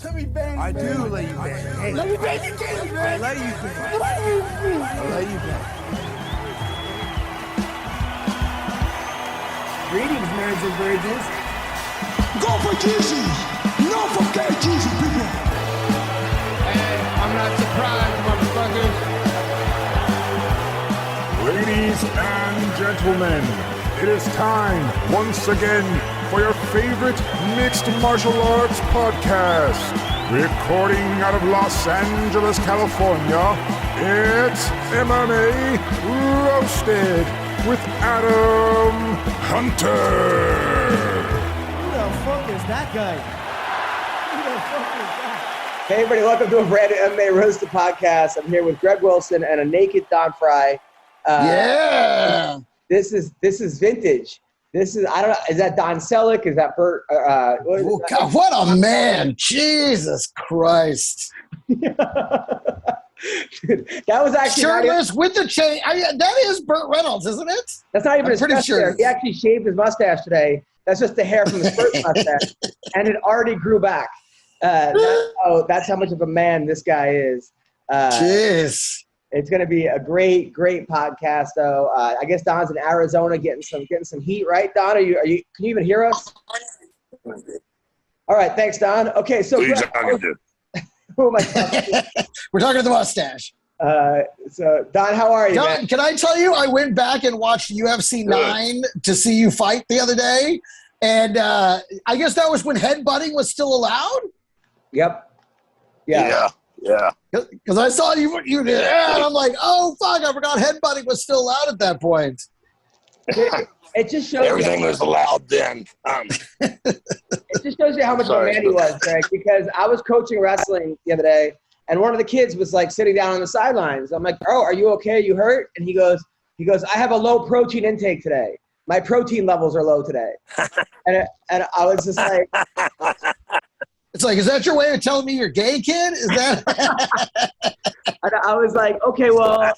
Let me bang. I do let you bang. Hey, let me bang you, Danis, man. I let you bang. I let you bang. Greetings, marriage and virgins. Go for Jesus. No forget Jesus, people. Hey, I'm not surprised, motherfuckers. Ladies and gentlemen, it is time once again for your favorite mixed martial arts podcast. Recording out of Los Angeles, California, it's MMA Roasted with Adam Hunter. Who the fuck is that guy? Who the fuck is that? Hey everybody, welcome to a brand new MMA Roasted Podcast. I'm here with Greg Wilson and a naked Don Frye. Yeah. This is vintage. This is, I don't know, is that Don Selleck? Is that Bert? Oh, God, what a man. Jesus Christ. Dude, that was actually Shirtless with the chain. That is Burt Reynolds, isn't it? That's not even I'm his pretty chest sure. hair. He actually shaved his mustache today. That's just the hair from his first mustache. And it already grew back. That's how much of a man this guy is. Jeez. It's going to be a great podcast, though. I guess Don's in Arizona getting some heat, right, Don? Can you even hear us? All right, thanks, Don. Okay, so Who are you talking to? who am I talking to? We're talking to the mustache. So Don, how are you, Don, man? can I tell you, I went back and watched UFC 9 to see you fight the other day, and I guess that was when headbutting was still allowed? Yep. Yeah. Because I saw you did, and I'm like, oh, fuck, I forgot headbutting was still allowed at that point. It just shows Everything was allowed then. It just shows you how much of a man he was, Greg, because I was coaching wrestling the other day, and one of the kids was like sitting down on the sidelines. I'm like, "Oh, are you okay? You hurt?" And he goes, "I have a low protein intake today. My protein levels are low today." and I was just like, It's like, is that your way of telling me you're gay, kid? Is that? and I was like, okay, well,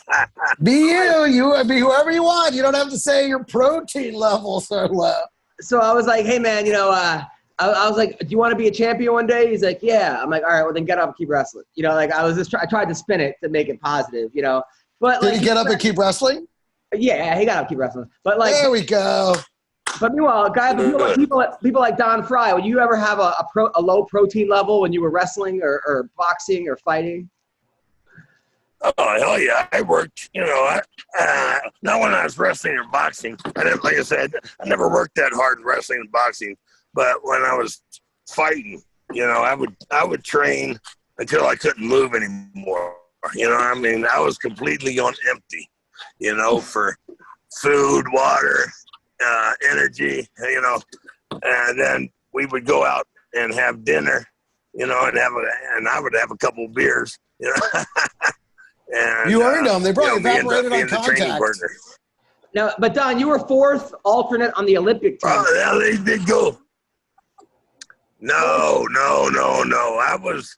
Be you be whoever you want. You don't have to say your protein levels are low. so I was like, hey man, I was like, do you want to be a champion one day? He's like, yeah. I'm like, all right, well then get up and keep wrestling. Like I tried to spin it to make it positive, But Did like, he get up and keep wrestling? Yeah, he got up and keep wrestling. But like, There we go. But meanwhile, guys, people like Don Frye, would you ever have a low protein level when you were wrestling or boxing or fighting? Oh, hell yeah. I worked, not when I was wrestling or boxing. Like I said, I never worked that hard in wrestling and boxing. But when I was fighting, I would train until I couldn't move anymore. I was completely on empty, for food, water, energy, and then we would go out and have dinner, and I would have a couple of beers, and You earned them. They probably evaporated on contact. contact. Now, but Don, you were fourth alternate on the Olympic team. Oh, yeah, they did go. No. I was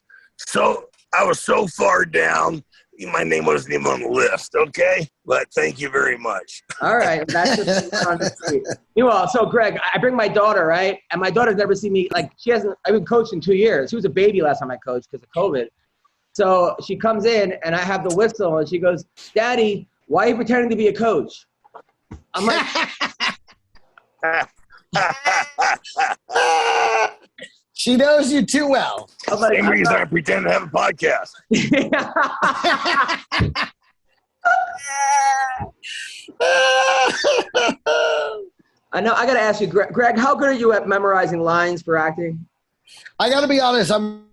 so far down. My name wasn't even on the list, okay? But thank you very much. All right, that's just on the street. Meanwhile, so Greg, I bring my daughter, right? And my daughter's never seen me, I've been coaching 2 years. She was a baby last time I coached because of COVID. So she comes in and I have the whistle and she goes, Daddy, why are you pretending to be a coach? I'm like, She knows you too well. I'm like, Same reason I pretend to have a podcast. I know. I got to ask you, Greg, how good are you at memorizing lines for acting? I got to be honest, I'm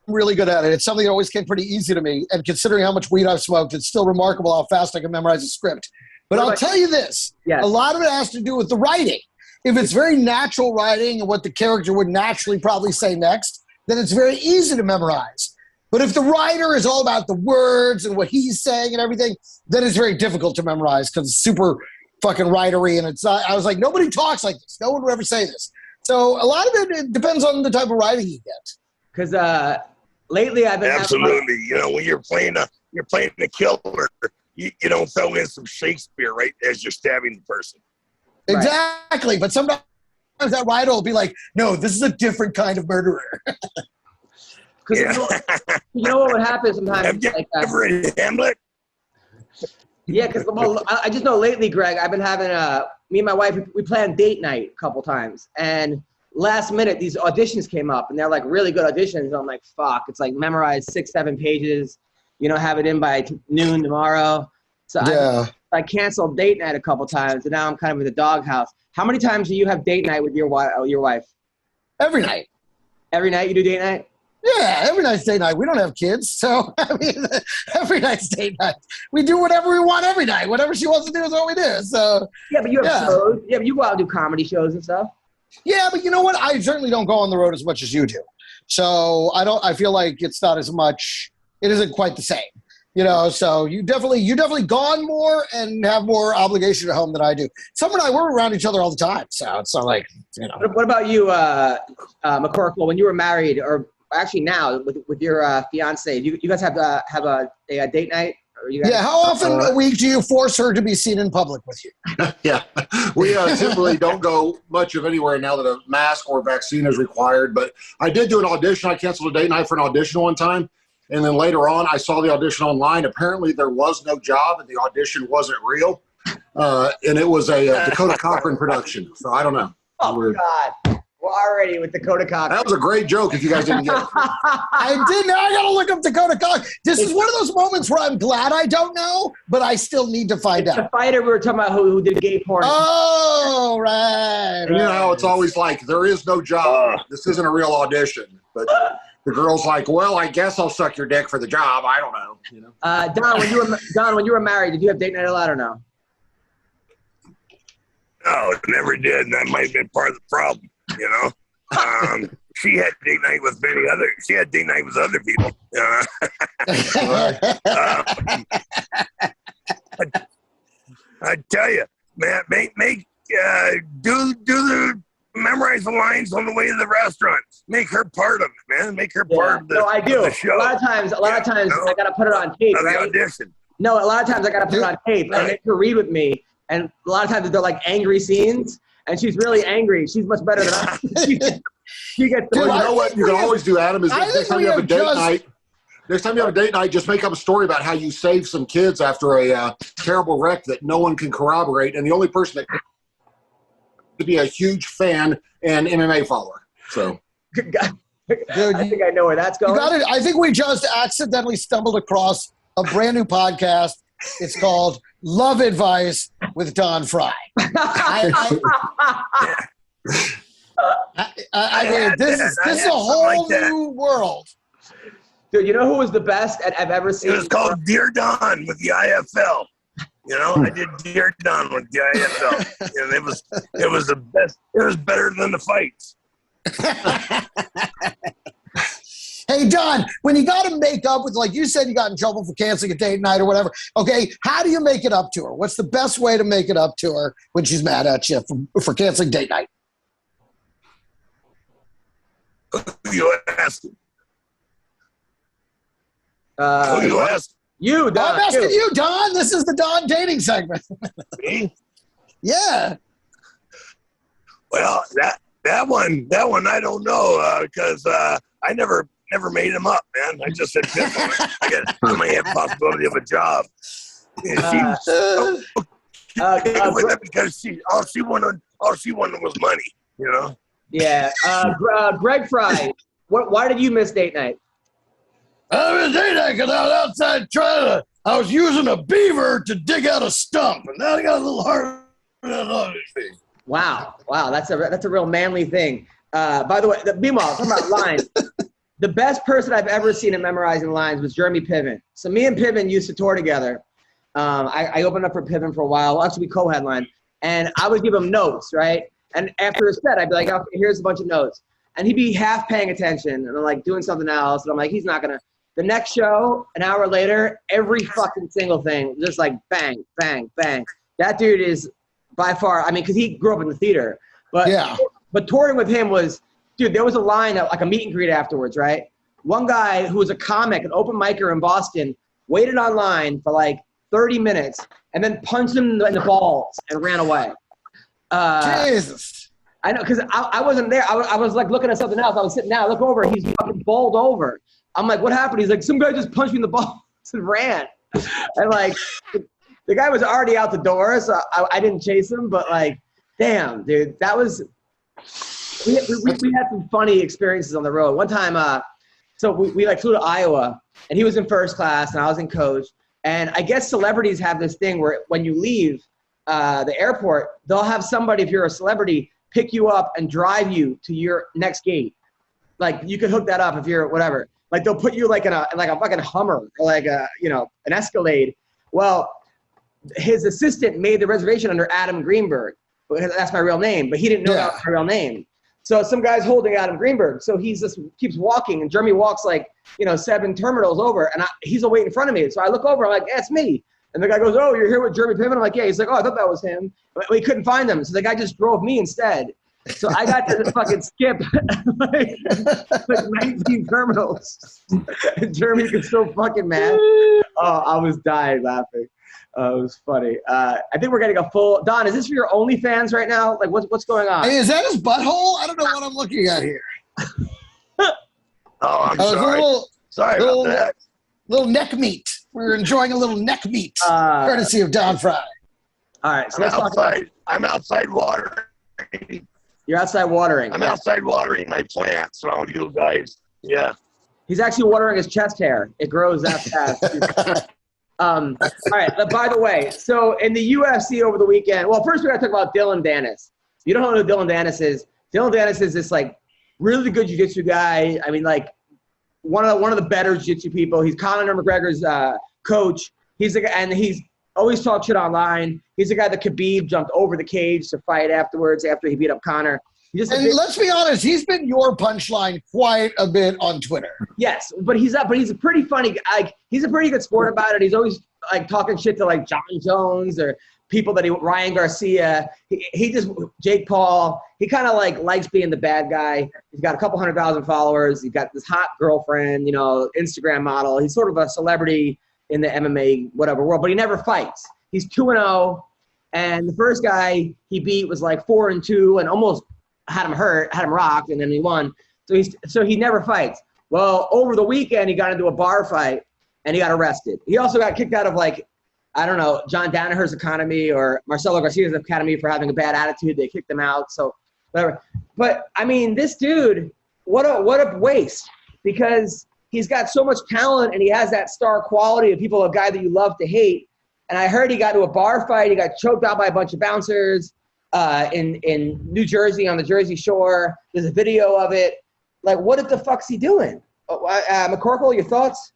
really good at it. It's something that always came pretty easy to me. And considering how much weed I've smoked, it's still remarkable how fast I can memorize a script. But I'll tell you this. Yes. A lot of it has to do with the writing. If it's very natural writing and what the character would naturally probably say next, then it's very easy to memorize. But if the writer is all about the words and what he's saying and everything, then it's very difficult to memorize because it's super fucking writery. And it's not, I was like, nobody talks like this. No one would ever say this. So a lot of it depends on the type of writing you get. Because lately I've been absolutely. When you're playing a killer, you don't throw in some Shakespeare right as you're stabbing the person. Right. Exactly. But sometimes that writer will be like, no, this is a different kind of murderer. Because you know what would happen sometimes? Have you like, ever read Hamlet? Yeah, because I just know lately, Greg, I've been having me and my wife, we planned date night a couple times. And last minute, these auditions came up. And they're like really good auditions. And I'm like, fuck. It's like memorize 6-7 pages. Have it in by noon tomorrow. So Yeah. I canceled date night a couple times. And now I'm kind of in the doghouse. How many times do you have date night with your wife? Every night. Every night you do date night? Yeah, every night's date night. We don't have kids, so I mean, every night's date night. We do whatever we want every night. Whatever she wants to do is what we do. So yeah, but you have shows. Yeah, but you go out and do comedy shows and stuff. Yeah, but you know what? I certainly don't go on the road as much as you do. So I feel like it's not as much. It isn't quite the same. So you definitely gone more and have more obligation at home than I do. Summer and I, we're around each other all the time, so it's not like What about you, McCorlke? When you were married, or actually now with your fiance, you guys have a date night? Or you guys how often a week do you force her to be seen in public with you? Yeah, we typically don't go much of anywhere now that a mask or vaccine is required. But I did do an audition. I canceled a date night for an audition one time. And then later on, I saw the audition online. Apparently, there was no job, and the audition wasn't real. And it was a Dakota Cochran production. So I don't know. Oh, God. We're already with Dakota Cochran. That was a great joke if you guys didn't get it. I did. Now I got to look up Dakota Cochran. This is one of those moments where I'm glad I don't know, but I still need to find out. The fighter we were talking about who did gay porn. Oh, right. And you know how it's always like, there is no job. This isn't a real audition. But the girl's like, well, I guess I'll suck your dick for the job. I don't know. Don, when you were married, did you have date night a lot or no? No, never did. And that might have been part of the problem. She had date night with She had date night with other people. I tell you, man, memorize the lines on the way to the restaurant. Make her part of it, man. Make her part of the, I do. Of the show. A lot of times, I gotta put it on tape, of right? the audition. No, a lot of times I gotta put it on tape and make her read with me. And a lot of times they're like angry scenes, and she's really angry. She's much better than I. She gets. Well, you know what you can always do, Adam, is next time you have a date night, just make up a story about how you saved some kids after a terrible wreck that no one can corroborate, and the only person that could be a huge fan and MMA follower. So, Dude, I think I know where that's going. I think we just accidentally stumbled across a brand new podcast. It's called Love Advice with Don Frye. I mean, this is a whole new world. Dude, you know who was the best I've ever seen? It was called Dear Don with the IFL. I did Dear Don with the IFL. And it was the best. It was better than the fights. Hey, Don, when you got to make up with, like you said, you got in trouble for canceling a date night or whatever. Okay, how do you make it up to her? What's the best way to make it up to her when she's mad at you for canceling date night? Who you asking? Who you asking? You, Don. I'm asking you, Don. This is the Don dating segment. Me? Yeah. Well, that one I don't know because I never made him up, man. I just said I might have possibility of a job. And with it because all she wanted was money, Yeah. Greg Frye, why did you miss date night? I was date night because I was outside I was using a beaver to dig out a stump, and now I got a little harder than I thought it'd be. Wow, that's a real manly thing. By the way, meanwhile, talking about lines, the best person I've ever seen in memorizing lines was Jeremy Piven. So me and Piven used to tour together. I opened up for Piven for a while. Well, actually, we co-headlined, and I would give him notes, right? And after a set, I'd be like, "Okay, here's a bunch of notes," and he'd be half paying attention, and I'm like doing something else, and I'm like, he's not gonna. The next show, an hour later, every fucking single thing, just like bang, bang, bang. That dude is by far, because he grew up in the theater. But yeah. But touring with him was, dude, there was a line, like a meet and greet afterwards, right? One guy who was a comic, an open micer in Boston, waited online for like 30 minutes and then punched him in the balls and ran away. Jesus. I know, because I wasn't there. I was like looking at something else. I was sitting down. I look over. He's fucking bowled over. I'm like, what happened? He's like, some guy just punched me in the balls and ran. And like, the guy was already out the door, so I didn't chase him. But like, damn, dude, that was. We had some funny experiences on the road. One time, so we like flew to Iowa, and he was in first class, and I was in coach. And I guess celebrities have this thing where when you leave the airport, they'll have somebody, if you're a celebrity, pick you up and drive you to your next gate. Like you could hook that up if you're whatever. Like they'll put you like in a fucking Hummer or like an Escalade. Well, his assistant made the reservation under Adam Greenberg. That's my real name, but he didn't know that was my real name. So some guy's holding Adam Greenberg. So he just keeps walking, and Jeremy walks like 7 terminals over, and he's waiting in front of me. So I look over, I'm like, yeah, it's me. And the guy goes, oh, you're here with Jeremy Piven? I'm like, yeah. He's like, oh, I thought that was him. But we couldn't find him. So the guy just drove me instead. So I got to fucking skip like 19 terminals. And Jeremy gets so fucking mad. Oh, I was dying laughing. It was funny. I think we're getting a full. Don, is this for your OnlyFans right now? Like, what's going on? Hey, is that his butthole? I don't know what I'm looking at here. Oh, I'm sorry. Sorry about that. Little neck meat. We're enjoying a little neck meat, courtesy of Don Frye. All right, so let's talk about. I'm outside watering. You're outside watering. I'm outside watering my plants. So you guys, yeah. He's actually watering his chest hair. It grows that fast. All right. By the way, so in the UFC over the weekend, well, first we got to talk about Dylan Danis. If you don't know who Dylan Danis is, Dylan Danis is this like really good jiu-jitsu guy. I mean, like one of the better jiu-jitsu people. He's Conor McGregor's coach. He's always talked shit online. He's the guy that Khabib jumped over the cage to fight afterwards after he beat up Conor. Let's be honest, he's been your punchline quite a bit on Twitter. Yes, but he's a pretty funny guy. Like, he's a pretty good sport about it. He's always like talking shit to like John Jones or people Ryan Garcia. He just Jake Paul. He kind of like likes being the bad guy. He's got a couple 100,000 followers. He's got this hot girlfriend, Instagram model. He's sort of a celebrity in the MMA whatever world, but he never fights. He's 2-0, and the first guy he beat was like 4-2 and almost had him rocked, and then he won. So he never fights. Well, over the weekend, he got into a bar fight, and he got arrested. He also got kicked out of, like, I don't know, John Danaher's academy or Marcelo Garcia's academy for having a bad attitude. They kicked him out, so whatever. But, I mean, this dude, what a waste, because he's got so much talent, and he has that star quality of a guy that you love to hate. And I heard he got into a bar fight. He got choked out by a bunch of bouncers. In New Jersey on the Jersey Shore. There's a video of it. Like, what the fuck's he doing? McCorkle, your thoughts?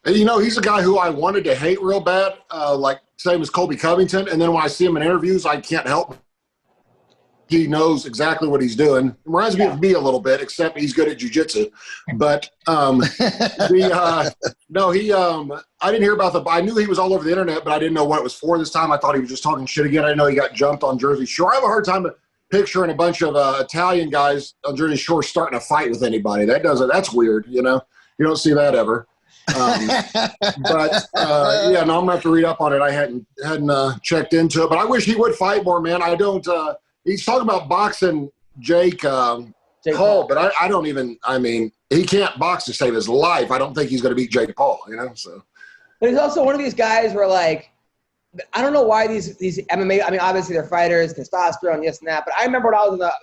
He's a guy who I wanted to hate real bad, like same as Colby Covington. And then when I see him in interviews, I can't help. He knows exactly what he's doing. It reminds me of me a little bit, except he's good at jiu-jitsu. But I didn't hear about I knew he was all over the internet, but I didn't know what it was for this time. I thought he was just talking shit again. I didn't know he got jumped on Jersey Shore. I have a hard time picturing a bunch of Italian guys on Jersey Shore starting a fight with anybody. That's weird, You don't see that ever. I'm gonna have to read up on it. I hadn't checked into it, but I wish he would fight more, man. I don't. He's talking about boxing Jake Paul, but I don't even. I mean, he can't box to save his life. I don't think he's going to beat Jake Paul. So. But he's also one of these guys where, like, I don't know why these MMA. I mean, obviously they're fighters, testosterone, this and that. But I remember when I was on the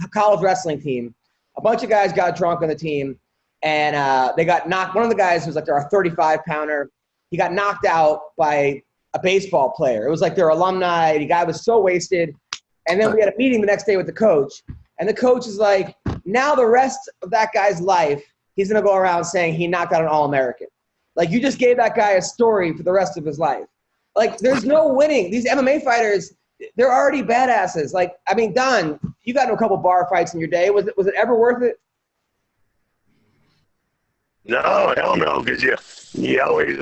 college wrestling team, a bunch of guys got drunk on the team, and they got knocked. One of the guys was like our 35-pounder. He got knocked out by a baseball player. It was like their alumni. The guy was so wasted. And then we had a meeting the next day with the coach. And the coach is like, now the rest of that guy's life, he's going to go around saying he knocked out an All-American. Like, you just gave that guy a story for the rest of his life. Like, there's no winning. These MMA fighters, they're already badasses. Like, I mean, Don, you got into a couple bar fights in your day. Was it ever worth it? No, hell no, because you always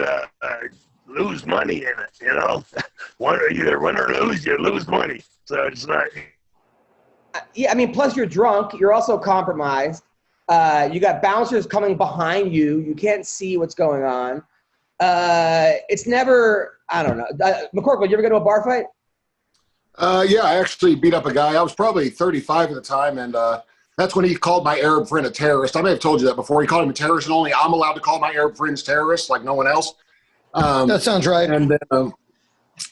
lose money in it, Either win or lose, you lose money. So it's not. Yeah, I mean, plus you're drunk. You're also compromised. You got bouncers coming behind you. You can't see what's going on. It's never, I don't know. McCorkle, you ever go to a bar fight? Yeah, I actually beat up a guy. I was probably 35 at the time, and that's when he called my Arab friend a terrorist. I may have told you that before. He called him a terrorist, and only I'm allowed to call my Arab friends terrorists, like no one else. That sounds right. And then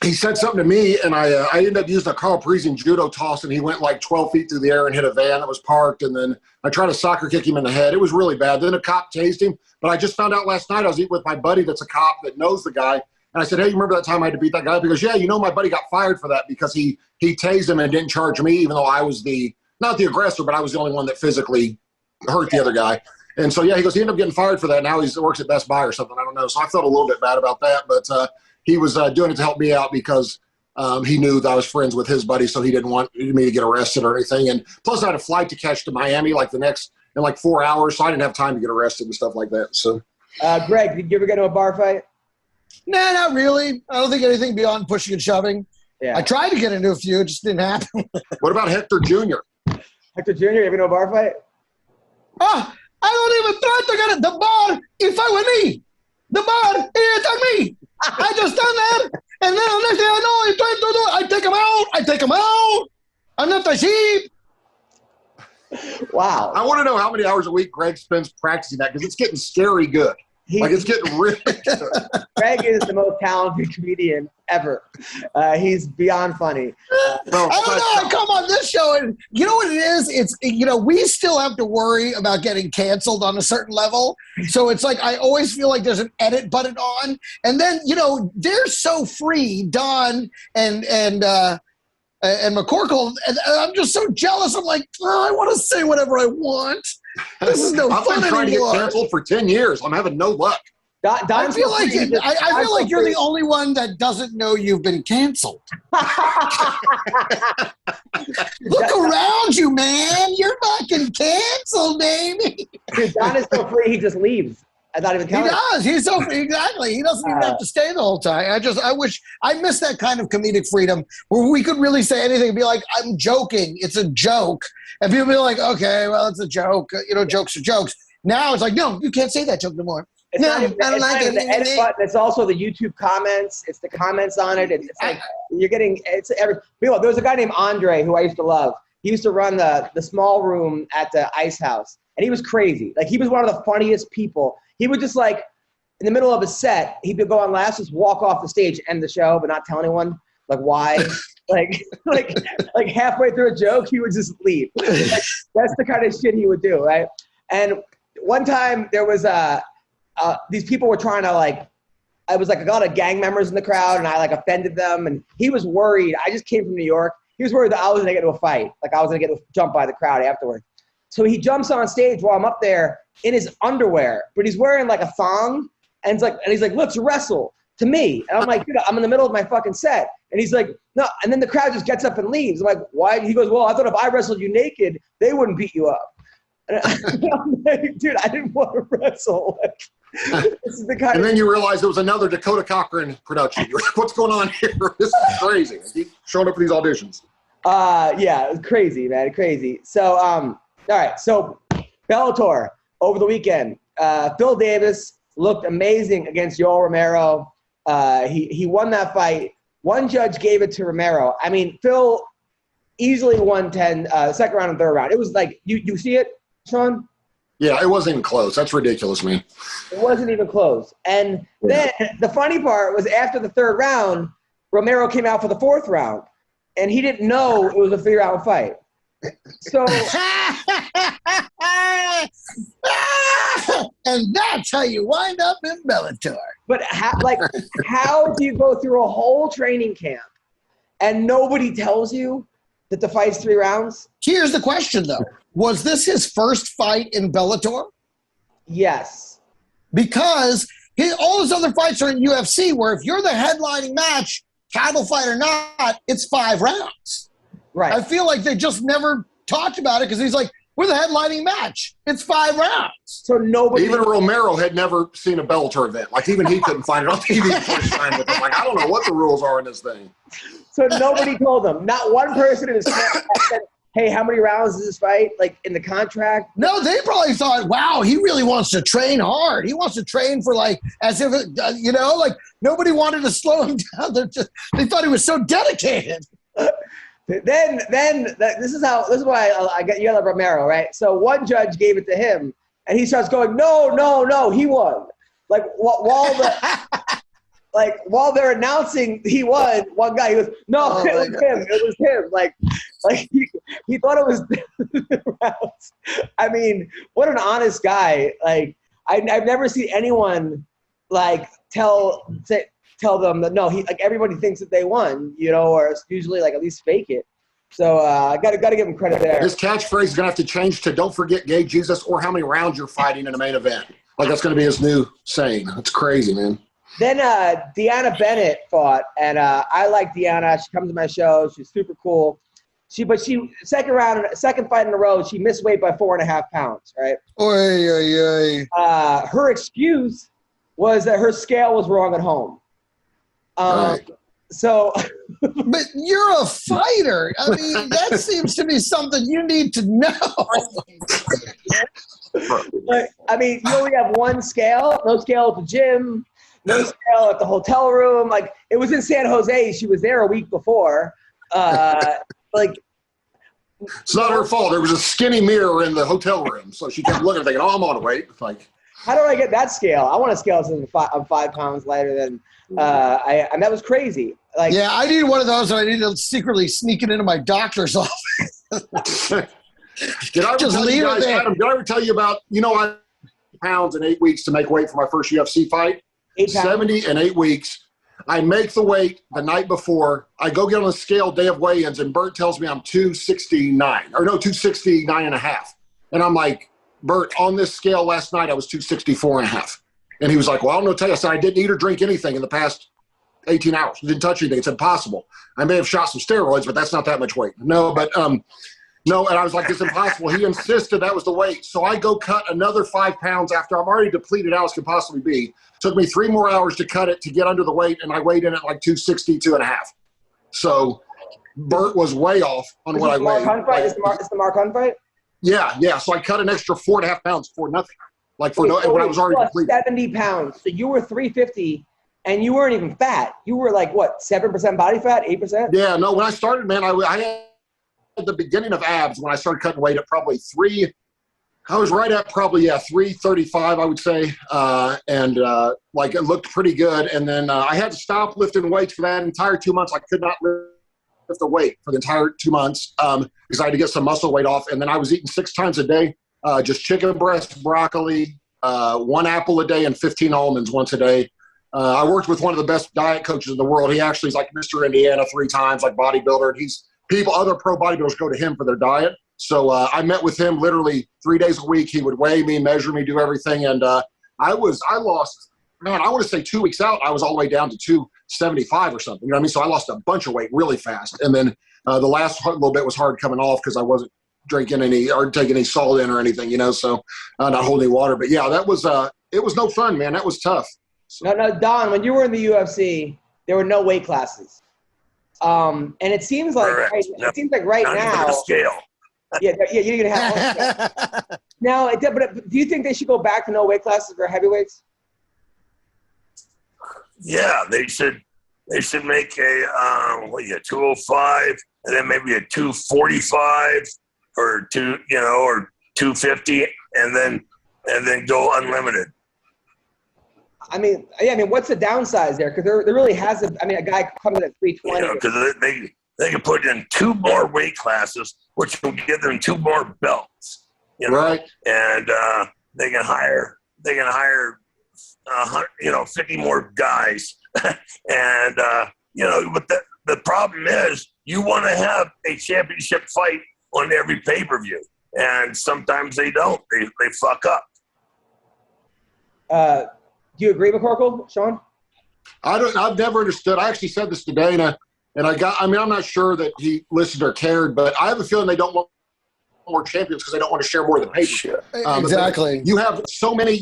he said something to me, and I ended up using a Carl Parisian judo toss, and he went like 12 feet through the air and hit a van that was parked, and then I tried to soccer kick him in the head. It was really bad. Then a cop tased him, but I just found out last night I was eating with my buddy that's a cop that knows the guy, and I said, hey, you remember that time I had to beat that guy? Because, yeah, my buddy got fired for that because he tased him and didn't charge me, even though I was not the aggressor, but I was the only one that physically hurt the other guy. And so, yeah, he goes, he ended up getting fired for that. Now he works at Best Buy or something. I don't know. So I felt a little bit bad about that. But he was doing it to help me out because he knew that I was friends with his buddy, so he didn't want me to get arrested or anything. And plus I had a flight to catch to Miami in 4 hours, so I didn't have time to get arrested and stuff like that. So, Greg, did you ever get into a bar fight? Nah, not really. I don't think anything beyond pushing and shoving. Yeah. I tried to get into a few. It just didn't happen. What about Hector Jr.? Hector Jr., you ever know a bar fight? I don't even try to get it. The bar, if I were me, the bar, it's on me. I just stand there, and then the next thing I know, he's trying to do it. I take him out. I'm not the sheep. Wow. I want to know how many hours a week Greg spends practicing that because it's getting scary good. It's getting really good. Greg is the most talented comedian ever. He's beyond funny. I don't know. I come on this show, and you know what it is? It's, we still have to worry about getting canceled on a certain level. So it's like I always feel like there's an edit button on. And then, they're so free, Don and McCorkle, and I'm just so jealous. I'm like, I want to say whatever I want. This is no I've fun been trying anymore. to get canceled for 10 years. I'm having no luck. I feel like you're the only one that doesn't know you've been canceled. Look around you, man. You're fucking canceled, baby. Dude, Don is so free, he just leaves. I thought he was He does. He's so free. Exactly. He doesn't even have to stay the whole time. I wish I miss that kind of comedic freedom where we could really say anything and be like, I'm joking. It's a joke. And people be like, okay, well, it's a joke. Jokes are jokes. Now it's like, no, you can't say that joke no more. It's not even the edit button. It's also the YouTube comments. It's the comments on it. It's like you're getting. It's every. There was a guy named Andre who I used to love. He used to run the small room at the Ice House, and he was crazy. Like he was one of the funniest people. He would just like in the middle of a set, he would go on laughs, just walk off the stage, end the show, but not tell anyone like why. like halfway through a joke, he would just leave. That's the kind of shit he would do, right? And one time there was these people were trying to I was like a lot of gang members in the crowd, and I offended them, and he was worried. I just came from New York. He was worried that I was gonna get into a fight, like I was gonna get jumped by the crowd afterward. So he jumps on stage while I'm up there in his underwear, but he's wearing like a thong, and he's like, let's wrestle to me. And I'm like, dude, I'm in the middle of my fucking set. And he's like, no. And then the crowd just gets up and leaves. I'm like, why? He goes, well, I thought if I wrestled you naked, they wouldn't beat you up. And I'm like, dude, I didn't want to wrestle. This is the kind and then you realize it was another Dakota Cochran production. You're like, what's going on here? This is crazy. I keep showing up for these auditions. Yeah, it's crazy, man, crazy. So, all right. So Bellator over the weekend, Phil Davis looked amazing against Yoel Romero. He won that fight. One judge gave it to Romero. I mean, Phil easily won 10, second round and third round. It was like, you see it, Sean? Yeah, it wasn't even close. That's ridiculous, man. It wasn't even close. And then the funny part was after the third round, Romero came out for the fourth round, and he didn't know it was a 3-round fight. So, and that's how you wind up in Bellator. But how do you go through a whole training camp and nobody tells you that the fight's 3 rounds? Here's the question, though. Was this his first fight in Bellator? Yes. Because all his other fights are in UFC, where if you're the headlining match, title fight or not, it's 5 rounds. Right. I feel like they just never talked about it because he's like, we're the headlining match. It's 5 rounds. So nobody. Even Romero had never seen a Bellator event. Like, even he couldn't find it on TV before he signed with them. Like, I don't know what the rules are in this thing. So nobody told them. Not one person in his camp said, hey, how many rounds is this fight? Like, in the contract? No, they probably thought, wow, he really wants to train hard. He wants to train for, as if, nobody wanted to slow him down. They thought he was so dedicated. This is why I got yelled at Romero, right? So one judge gave it to him, and he starts going, no, he won. Like while they're announcing he won, one guy, he goes, no, it was him. Like he thought it was rounds. I mean, what an honest guy. Like I've never seen anyone like tell them that no, everybody thinks that they won, or usually like at least fake it. So I got to give him credit there. His catchphrase is gonna have to change to "Don't forget gay Jesus" or how many rounds you're fighting in a main event. Like that's gonna be his new saying. That's crazy, man. Then Deanna Bennett fought, and I like Deanna. She comes to my show. She's super cool. Second fight in a row, she missed weight by 4.5 pounds. Right. Her excuse was that her scale was wrong at home. Right. So, but you're a fighter. I mean, that seems to be something you need to know. I mean, you only have one scale. No scale at the gym. No scale at the hotel room. Like it was in San Jose. She was there a week before. It's not her fault. There was a skinny mirror in the hotel room, so she kept looking, thinking, "Oh, I'm on weight." Like, how do I get that scale? I want a scale that says I'm 5 pounds lighter than. And that was crazy. Like, yeah, I need one of those, and I need to secretly sneak it into my doctor's office. Did I ever tell you about, I pounds in 8 weeks to make weight for my first UFC fight? 8 pounds? 70 in 8 weeks. I make the weight the night before. I go get on the scale day of weigh-ins, and Bert tells me I'm 269 and a half. And I'm like, Bert, on this scale last night, I was 264 and a half. And he was like, well, I don't know what to tell you. I said, I didn't eat or drink anything in the past 18 hours. I didn't touch anything. It's impossible. I may have shot some steroids, but that's not that much weight. No, and I was like, it's impossible. He insisted that was the weight. So I go cut another 5 pounds after I'm already depleted out as can possibly be. Took me 3 more hours to cut it to get under the weight, and I weighed in at like 262 and a half. So Bert was way off on what I weighed. It's the Mark Hunt fight? Yeah. So I cut an extra 4.5 pounds for nothing. Like when I was already depleted. 70 pounds. So you were 350, and you weren't even fat. You were like, what, 7% body fat, 8%? Yeah, no, when I started, man, I had the beginning of abs when I started cutting weight at probably 3. I was right at probably, 335, I would say. Like it looked pretty good. And then I had to stop lifting weights for that entire 2 months. I could not lift the weight for the entire 2 months because I had to get some muscle weight off. And then I was eating 6 times a day. Just chicken breast, broccoli, 1 apple a day, and 15 almonds once a day. I worked with one of the best diet coaches in the world. He actually is like Mr. Indiana 3 times, like bodybuilder. And other pro bodybuilders go to him for their diet. So I met with him literally 3 days a week. He would weigh me, measure me, do everything. And I lost, man, I want to say 2 weeks out, I was all the way down to 275 or something. You know what I mean? So I lost a bunch of weight really fast. And then the last little bit was hard coming off because I wasn't drinking any or taking any salt in or anything, so not holding any water. But yeah, that was it was no fun, man. That was tough. So. No, Don, when you were in the UFC, there were no weight classes, and it seems like right now. Scale. Yeah, you're gonna have one. Now, but do you think they should go back to no weight classes for heavyweights? Yeah, they should make a 205 and then maybe a 245 or 250 and then go unlimited. I mean, what's the downside there? Because there really hasn't. I mean, a guy comes in at 320. Because they can put in 2 more weight classes, which will give them 2 more belts. Right. And they can hire 50 more guys. And but the problem is you want to have a championship fight on every pay-per-view, and sometimes they don't. They fuck up. Do you agree, McCorkle, Sean? I've never understood. I actually said this to Dana, and I'm not sure that he listened or cared, but I have a feeling they don't want more champions because they don't want to share more of the pay-per-view. Exactly. You have so many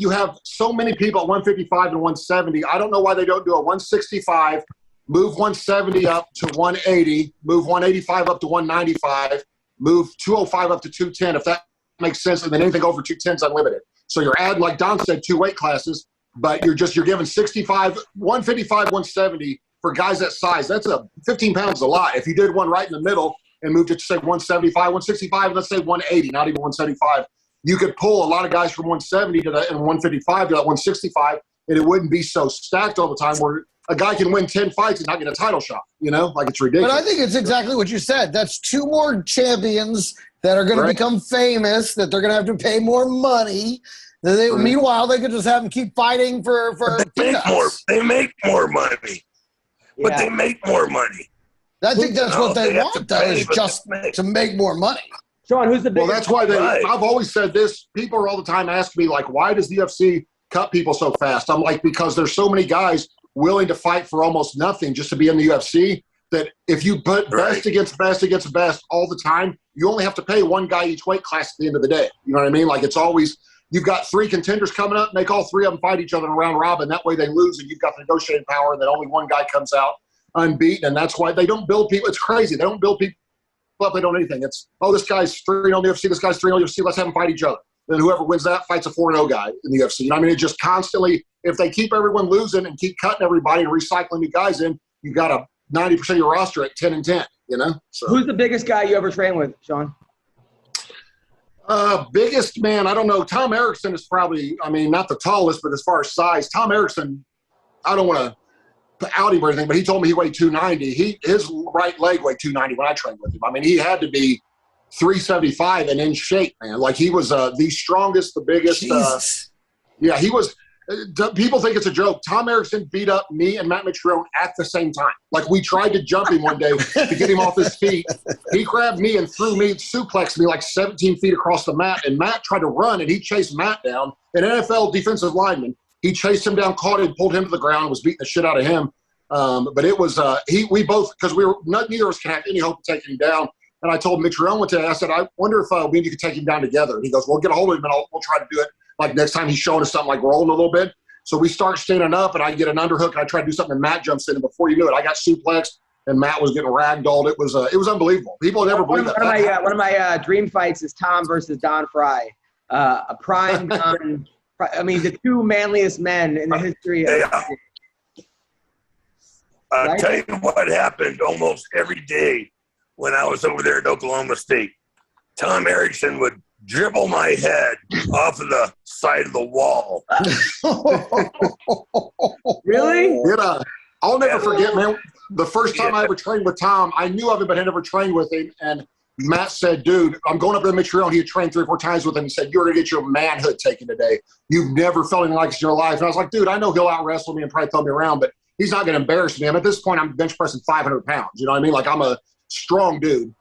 people at 155 and 170. I don't know why they don't do a 165, move 170 up to 180, move 185 up to 195, move 205 up to 210, if that makes sense, and then anything over 210 is unlimited. So you're adding, like Don said, 2 weight classes, but you're giving 65, 155, 170 for guys that size, that's 15 pounds is a lot. If you did one right in the middle and moved it to say 175, 165, and let's say 180, not even 175, you could pull a lot of guys from 170 to that and 155 to that 165, and it wouldn't be so stacked all the time where a guy can win 10 fights and not get a title shot, like it's ridiculous. But I think it's exactly what you said. That's 2 more champions that are going to become famous, that they're going to have to pay more money. Meanwhile, they could just have them keep fighting for they make more money. But they make more money. I think that's what they want, though, is just to make more money. Sean, who's the biggest? Well, that's why I've always said this. People are all the time asking me, like, why does the UFC cut people so fast? I'm like, because there's so many guys willing to fight for almost nothing just to be in the UFC that if you put best against best against best all the time, you only have to pay one guy each weight class at the end of the day. You know what I mean? Like, it's always – you've got 3 contenders coming up, make all 3 of them fight each other in a round robin. That way they lose and you've got the negotiating power, and then only one guy comes out unbeaten. And that's why they don't build people. It's crazy. They don't build people up. They don't anything. It's, this guy's 3-0 on the UFC, this guy's 3-0 on the UFC, let's have them fight each other. Then whoever wins that fights a 4-0 guy in the UFC. You know what I mean? It just constantly, if they keep everyone losing and keep cutting everybody and recycling new guys in, you got a 90% of your roster at 10-10, So. Who's the biggest guy you ever trained with, Sean? Biggest, man, I don't know. Tom Erickson is probably, not the tallest, but as far as size, Tom Erickson, I don't want to out him or anything, but he told me he weighed 290. His right leg weighed 290 when I trained with him. He had to be 375 and in shape, man. Like, he was the strongest, the biggest. He was. People think it's a joke. Tom Erickson beat up me and Matt Mitrione at the same time. Like, we tried to jump him one day to get him off his feet. He grabbed me and threw me, suplexed me like 17 feet across the mat, and Matt tried to run, and he chased Matt down. An NFL defensive lineman. He chased him down, caught him, pulled him to the ground, was beating the shit out of him. But it was we both, because neither of us can have any hope of taking him down. And I told Mitrione one day, I said, I wonder if me and you could take him down together. And he goes, well, get a hold of him and we'll try to do it. Like, next time he's showing us something, like rolling a little bit. So we start standing up, and I get an underhook, and I try to do something, and Matt jumps in. And before you knew it, I got suplexed, and Matt was getting ragdolled. It was unbelievable. People never believe that. One of my dream fights is Tom versus Don Frye. A prime Don. The 2 manliest men in the history of. I'll tell you what happened almost every day when I was over there at Oklahoma State. Tom Erickson would dribble my head off of the side of the wall. Really? Yeah. I'll never forget, man. The first time I ever trained with Tom, I knew of him, but I never trained with him. And Matt said, dude, I'm going up to Mitrione. He had trained 3 or 4 times with him. He said, you're going to get your manhood taken today. You've never felt anything like this in your life. And I was like, dude, I know he'll out-wrestle me and probably throw me around, but he's not going to embarrass me. At this point, I'm bench pressing 500 pounds. You know what I mean? Like, I'm a strong dude.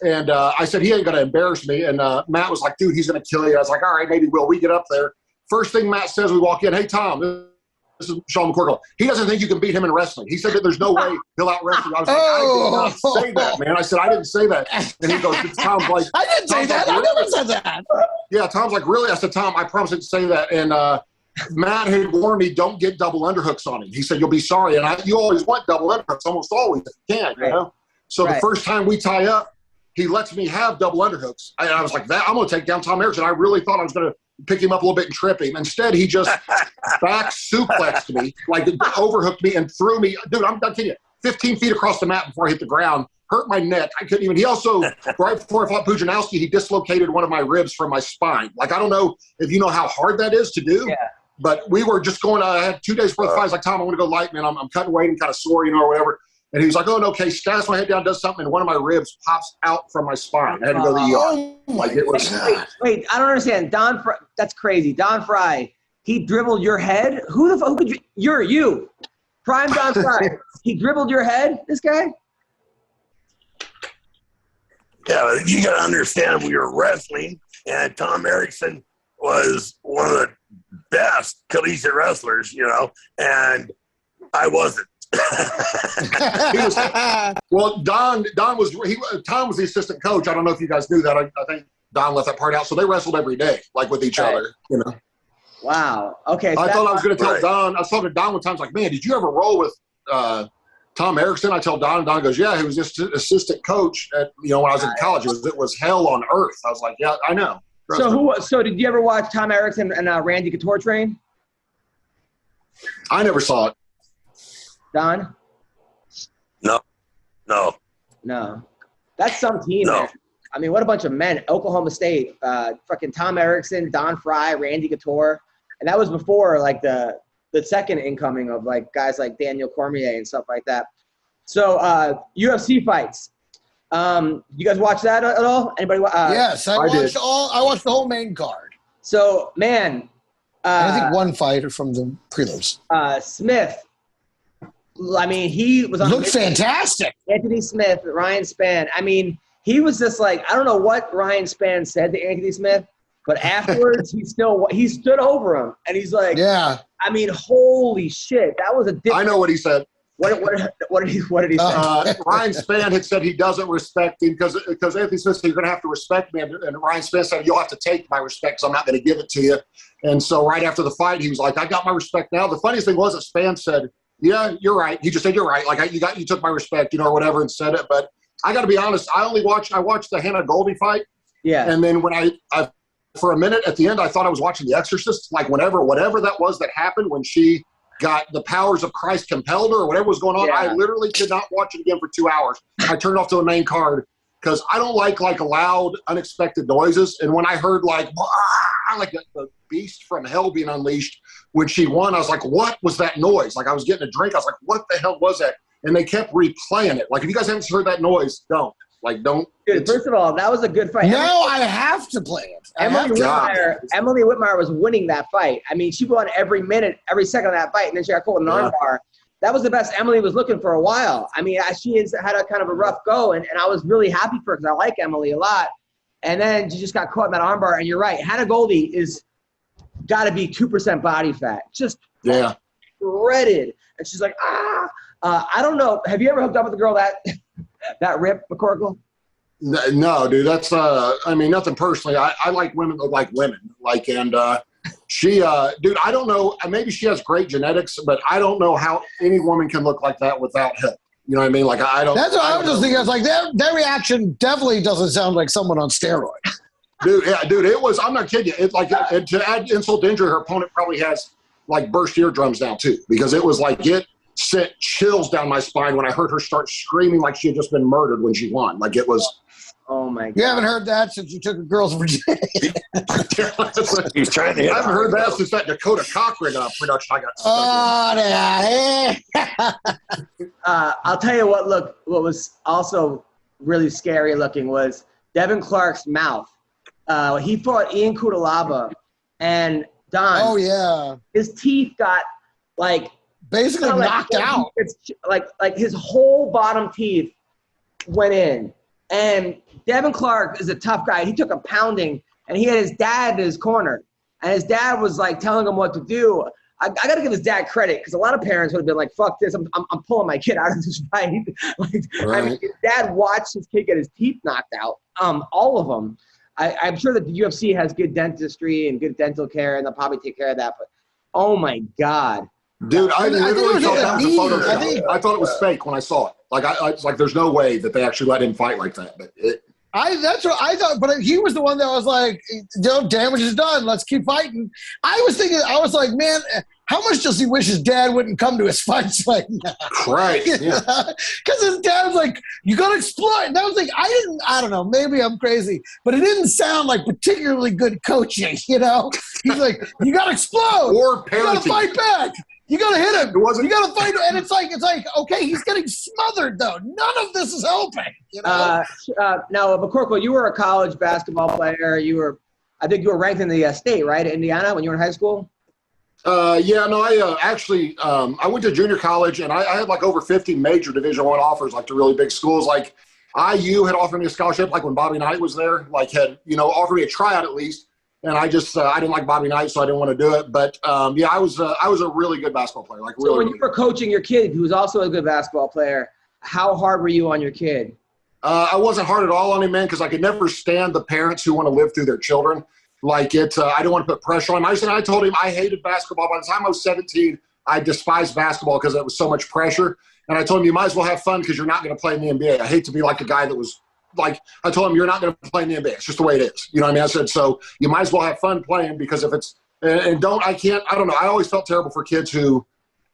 And I said, he ain't going to embarrass me. And Matt was like, dude, he's going to kill you. I was like, all right, maybe we'll. We get up there. First thing Matt says, we walk in, hey, Tom, this is Sean McCorlke. He doesn't think you can beat him in wrestling. He said that there's no way he'll out-wrestle you. I was like, I did not say that, man. I said, I didn't say that. And he goes, Tom's like, I didn't say that. I never said that. Yeah, Tom's like, really? I said, Tom, I promise I didn't say that. And Matt had warned me, don't get double underhooks on him. He said, you'll be sorry. And you always want double underhooks, almost always, if you can, you know? So the first time we tie up, he lets me have double underhooks. I was like, I'm going to take down Tom Erickson. I really thought I was going to pick him up a little bit and trip him. Instead, he just back suplexed me, like overhooked me and threw me. Dude, I'm not kidding you. 15 feet across the mat before I hit the ground. Hurt my neck. I couldn't even. He also, right before I fought Pujanowski, he dislocated one of my ribs from my spine. Like, I don't know if you know how hard that is to do. Yeah. But we were just going, I had 2 days before the fight. I was like, Tom, I want to go light, man. I'm cutting weight and kind of sore, or whatever. And he was like, oh, no, okay, stats my head down, does something, and one of my ribs pops out from my spine. I had to go to the ER. Like, it was. Wait, I don't understand. That's crazy. Don Frye, he dribbled your head? Who the fuck? Who could you? You're you. Prime Don Frye. He dribbled your head, this guy? Yeah, you got to understand, we were wrestling, and Tom Erickson was one of the best collegiate wrestlers, and I wasn't. Well, Tom was the assistant coach. I don't know if you guys knew that. I think Don left that part out. So they wrestled every day, like with each other, Wow. Okay. So I thought I was going to tell Don. I was talking to Don one time. I was like, man, did you ever roll with Tom Erickson? I tell Don, and Don goes, yeah, he was just assistant coach at, when I was in college. It was hell on earth. I was like, yeah, I know. So did you ever watch Tom Erickson and Randy Couture train? I never saw it. Don? No. That's some team, No. man. I mean, what a bunch of men. Oklahoma State, fucking Tom Erickson, Don Frye, Randy Couture. And that was before, like, the second incoming of, like, guys like Daniel Cormier and stuff like that. So, UFC fights. You guys watch that at all? Anybody? Yes, I watched did. I watched the whole main card. So, man. And I think one fighter from the prelims. Smith. I mean, he was on. Looked fantastic. Anthony Smith, Ryan Spann. I mean, he was just like, I don't know what Ryan Spann said to Anthony Smith, but afterwards he stood over him and he's like, yeah. I mean, holy shit, that was a different. I know what he said. What did he say? Ryan Spann had said he doesn't respect him because Anthony Smith said, you're going to have to respect me. And Ryan Spann said, you'll have to take my respect, so I'm not going to give it to you. And so right after the fight, he was like, I got my respect now. The funniest thing was that Spann said, yeah, you're right. He just said, you're right. Like, you took my respect, or whatever, and said it. But I got to be honest, I watched the Hannah Goldie fight. Yeah. And then when I for a minute at the end, I thought I was watching The Exorcist. Like, whatever that was that happened when she got the powers of Christ compelled her or whatever was going on. Yeah. I literally could not watch it again for 2 hours. I turned off to the main card because I don't like loud, unexpected noises. And when I heard like the beast from hell being unleashed when she won, I was like, what was that noise? Like, I was getting a drink. I was like, what the hell was that? And they kept replaying it. Like, if you guys haven't heard that noise, don't. Dude, first of all, that was a good fight. Now I have to play it. Emily Whitmire was winning that fight. I mean, she won every minute, every second of that fight, and then she got caught in an armbar. That was the best Emily was looking for a while. I mean, she has had a kind of a rough go, and I was really happy for her because I like Emily a lot. And then she just got caught in that armbar, and you're right. Hannah Goldie is got to be 2% body fat, just shredded. And she's like, I don't know. Have you ever hooked up with a girl that ripped, McCorkle? No, dude, that's nothing personally. I like women that like women. Like, and she, dude, I don't know. Maybe she has great genetics, but I don't know how any woman can look like that without help. You know what I mean? Like, I don't. That's what I was just thinking. I was like, their reaction definitely doesn't sound like someone on steroids. Dude, it was. I'm not kidding you. It's like, to add insult to injury, her opponent probably has like burst eardrums now too, because it was like it sent chills down my spine when I heard her start screaming like she had just been murdered when she won. Like, it was. Oh my God! You haven't heard that since you took a girl's virginity. He's trying to hit. I haven't heard that since that Dakota Cochran production I got stuck in. I'll tell you what was also really scary looking was Devin Clark's mouth. He fought Ian Cutelaba, and Don. Oh yeah. His teeth got like basically knocked out. It's like his whole bottom teeth went in. And Devin Clark is a tough guy. He took a pounding, and he had his dad in his corner. And his dad was, like, telling him what to do. I got to give his dad credit because a lot of parents would have been like, fuck this. I'm pulling my kid out of this fight. I mean, his dad watched his kid get his teeth knocked out, all of them. I'm sure that the UFC has good dentistry and good dental care, and they'll probably take care of that. But, oh, my God. Dude, I literally thought that was a Photoshop. I I thought it was fake when I saw it. Like, it's like, there's no way that they actually let him fight like that. But that's what I thought. But he was the one that was like, damage is done. Let's keep fighting. I was like, man, how much does he wish his dad wouldn't come to his fights right now? Right. Yeah. Because his dad was like, you got to explode. And I was like, I don't know, maybe I'm crazy, but it didn't sound like particularly good coaching, He's like, you got to explode. Or parenting. You got to fight back. You got to hit him. You got to fight him. And it's like, okay, he's getting smothered, though. None of this is helping. Now, McCorkle, you were a college basketball player. I think you were ranked in the state, right, Indiana, when you were in high school? I went to junior college, and I had like over 50 major Division I offers, like to really big schools. Like IU had offered me a scholarship, like when Bobby Knight was there, like had, offered me a tryout at least. And I just, I didn't like Bobby Knight, so I didn't want to do it. But I was a really good basketball player. Like, really. So when you were coaching your kid, who was also a good basketball player, how hard were you on your kid? I wasn't hard at all on him, man, because I could never stand the parents who want to live through their children. Like, I didn't want to put pressure on him. I told him I hated basketball. By the time I was 17, I despised basketball because it was so much pressure. And I told him, you might as well have fun because you're not going to play in the NBA. I hate to be like the guy that was like, I told him, you're not going to play in the NBA. It's just the way it is. You know what I mean? I said, so you might as well have fun playing because if it's, I don't know. I always felt terrible for kids who,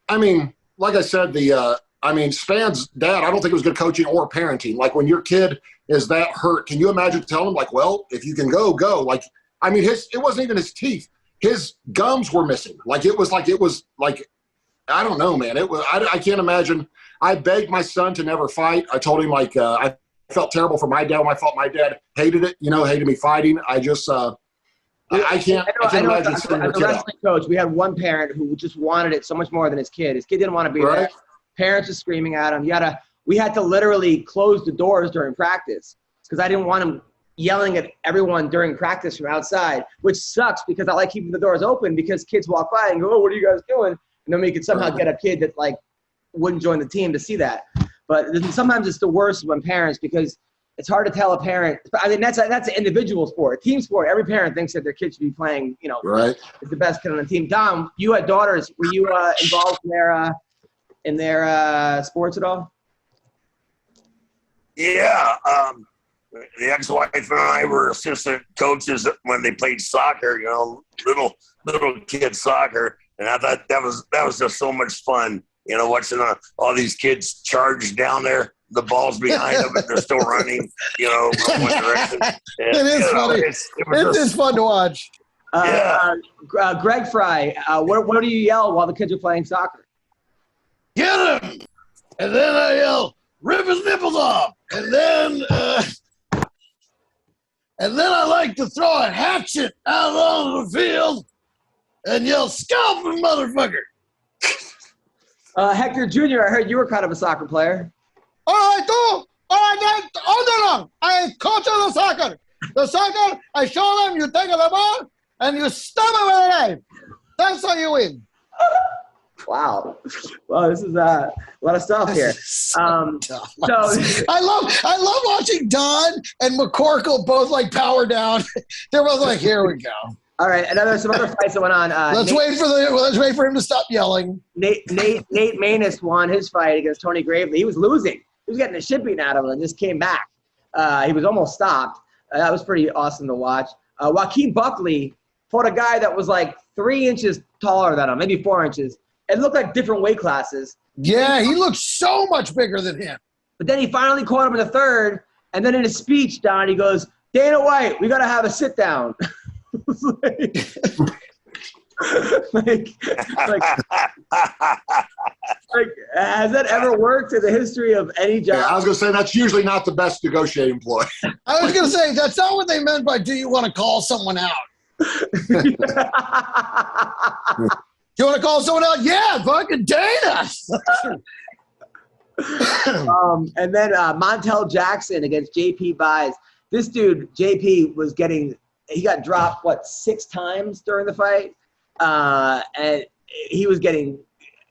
I mean, like I said, the I mean, Span's dad, I don't think it was good coaching or parenting. Like, when your kid is that hurt, can you imagine telling him, like, well, if you can go, go. Like, I mean, it wasn't even his teeth. His gums were missing. Like, it was like, I don't know, man. I can't imagine. I begged my son to never fight. I told him, like, I felt terrible for my dad when I felt my dad hated it, hated me fighting. I just, I can't imagine as a wrestling coach, we had one parent who just wanted it so much more than his kid. His kid didn't want to be there. Parents are screaming at him. We had to literally close the doors during practice because I didn't want him yelling at everyone during practice from outside, which sucks because I like keeping the doors open because kids walk by and go, oh, what are you guys doing? And then we could somehow get a kid that, like, wouldn't join the team to see that. But sometimes it's the worst when parents, because it's hard to tell a parent. I mean, that's an individual sport. A team sport, every parent thinks that their kid should be playing, is the best kid on the team. Dom, you had daughters. Were you involved in their sports at all? Yeah. The ex-wife and I were assistant coaches when they played soccer, little kid soccer. And I thought that was just so much fun, watching all these kids charge down there. The ball's behind them, and they're still running, one direction. And, it is funny. It is fun to watch. Greg Frye, what do you yell while the kids are playing soccer? Get him! And then I yell, rip his nipples off! And then I like to throw a hatchet out on the field and yell, scalp him, motherfucker! Hector Jr., I heard you were kind of a soccer player. I do. All day long. I coach the soccer. The soccer, I show them, you take the ball, and you stab it with a knife. That's how you win. Wow. Well, this is a lot of stuff here. So I love watching Don and McCorkle both, like, power down. They're both like, here we go. All right, and there's some other fights that went on. Let's wait for him to stop yelling. Nate Maness won his fight against Tony Gravely. He was losing. He was getting the shit beaten out of him and just came back. He was almost stopped. That was pretty awesome to watch. Joaquin Buckley fought a guy that was like 3 inches taller than him, maybe 4 inches. It looked like different weight classes. Yeah, he looked so much bigger than him. But then he finally caught him in the third, and then in his speech, Don, he goes, Dana White, we got to have a sit down. like, has that ever worked in the history of any job? Yeah, I was going to say that's usually not the best negotiating ploy. I was going to say that's not what they meant by "do you want to call someone out?" Do you want to call someone out? Yeah, fucking Dana. And then Montel Jackson against JP Buys. This dude, JP, he got dropped, 6 times during the fight? And he was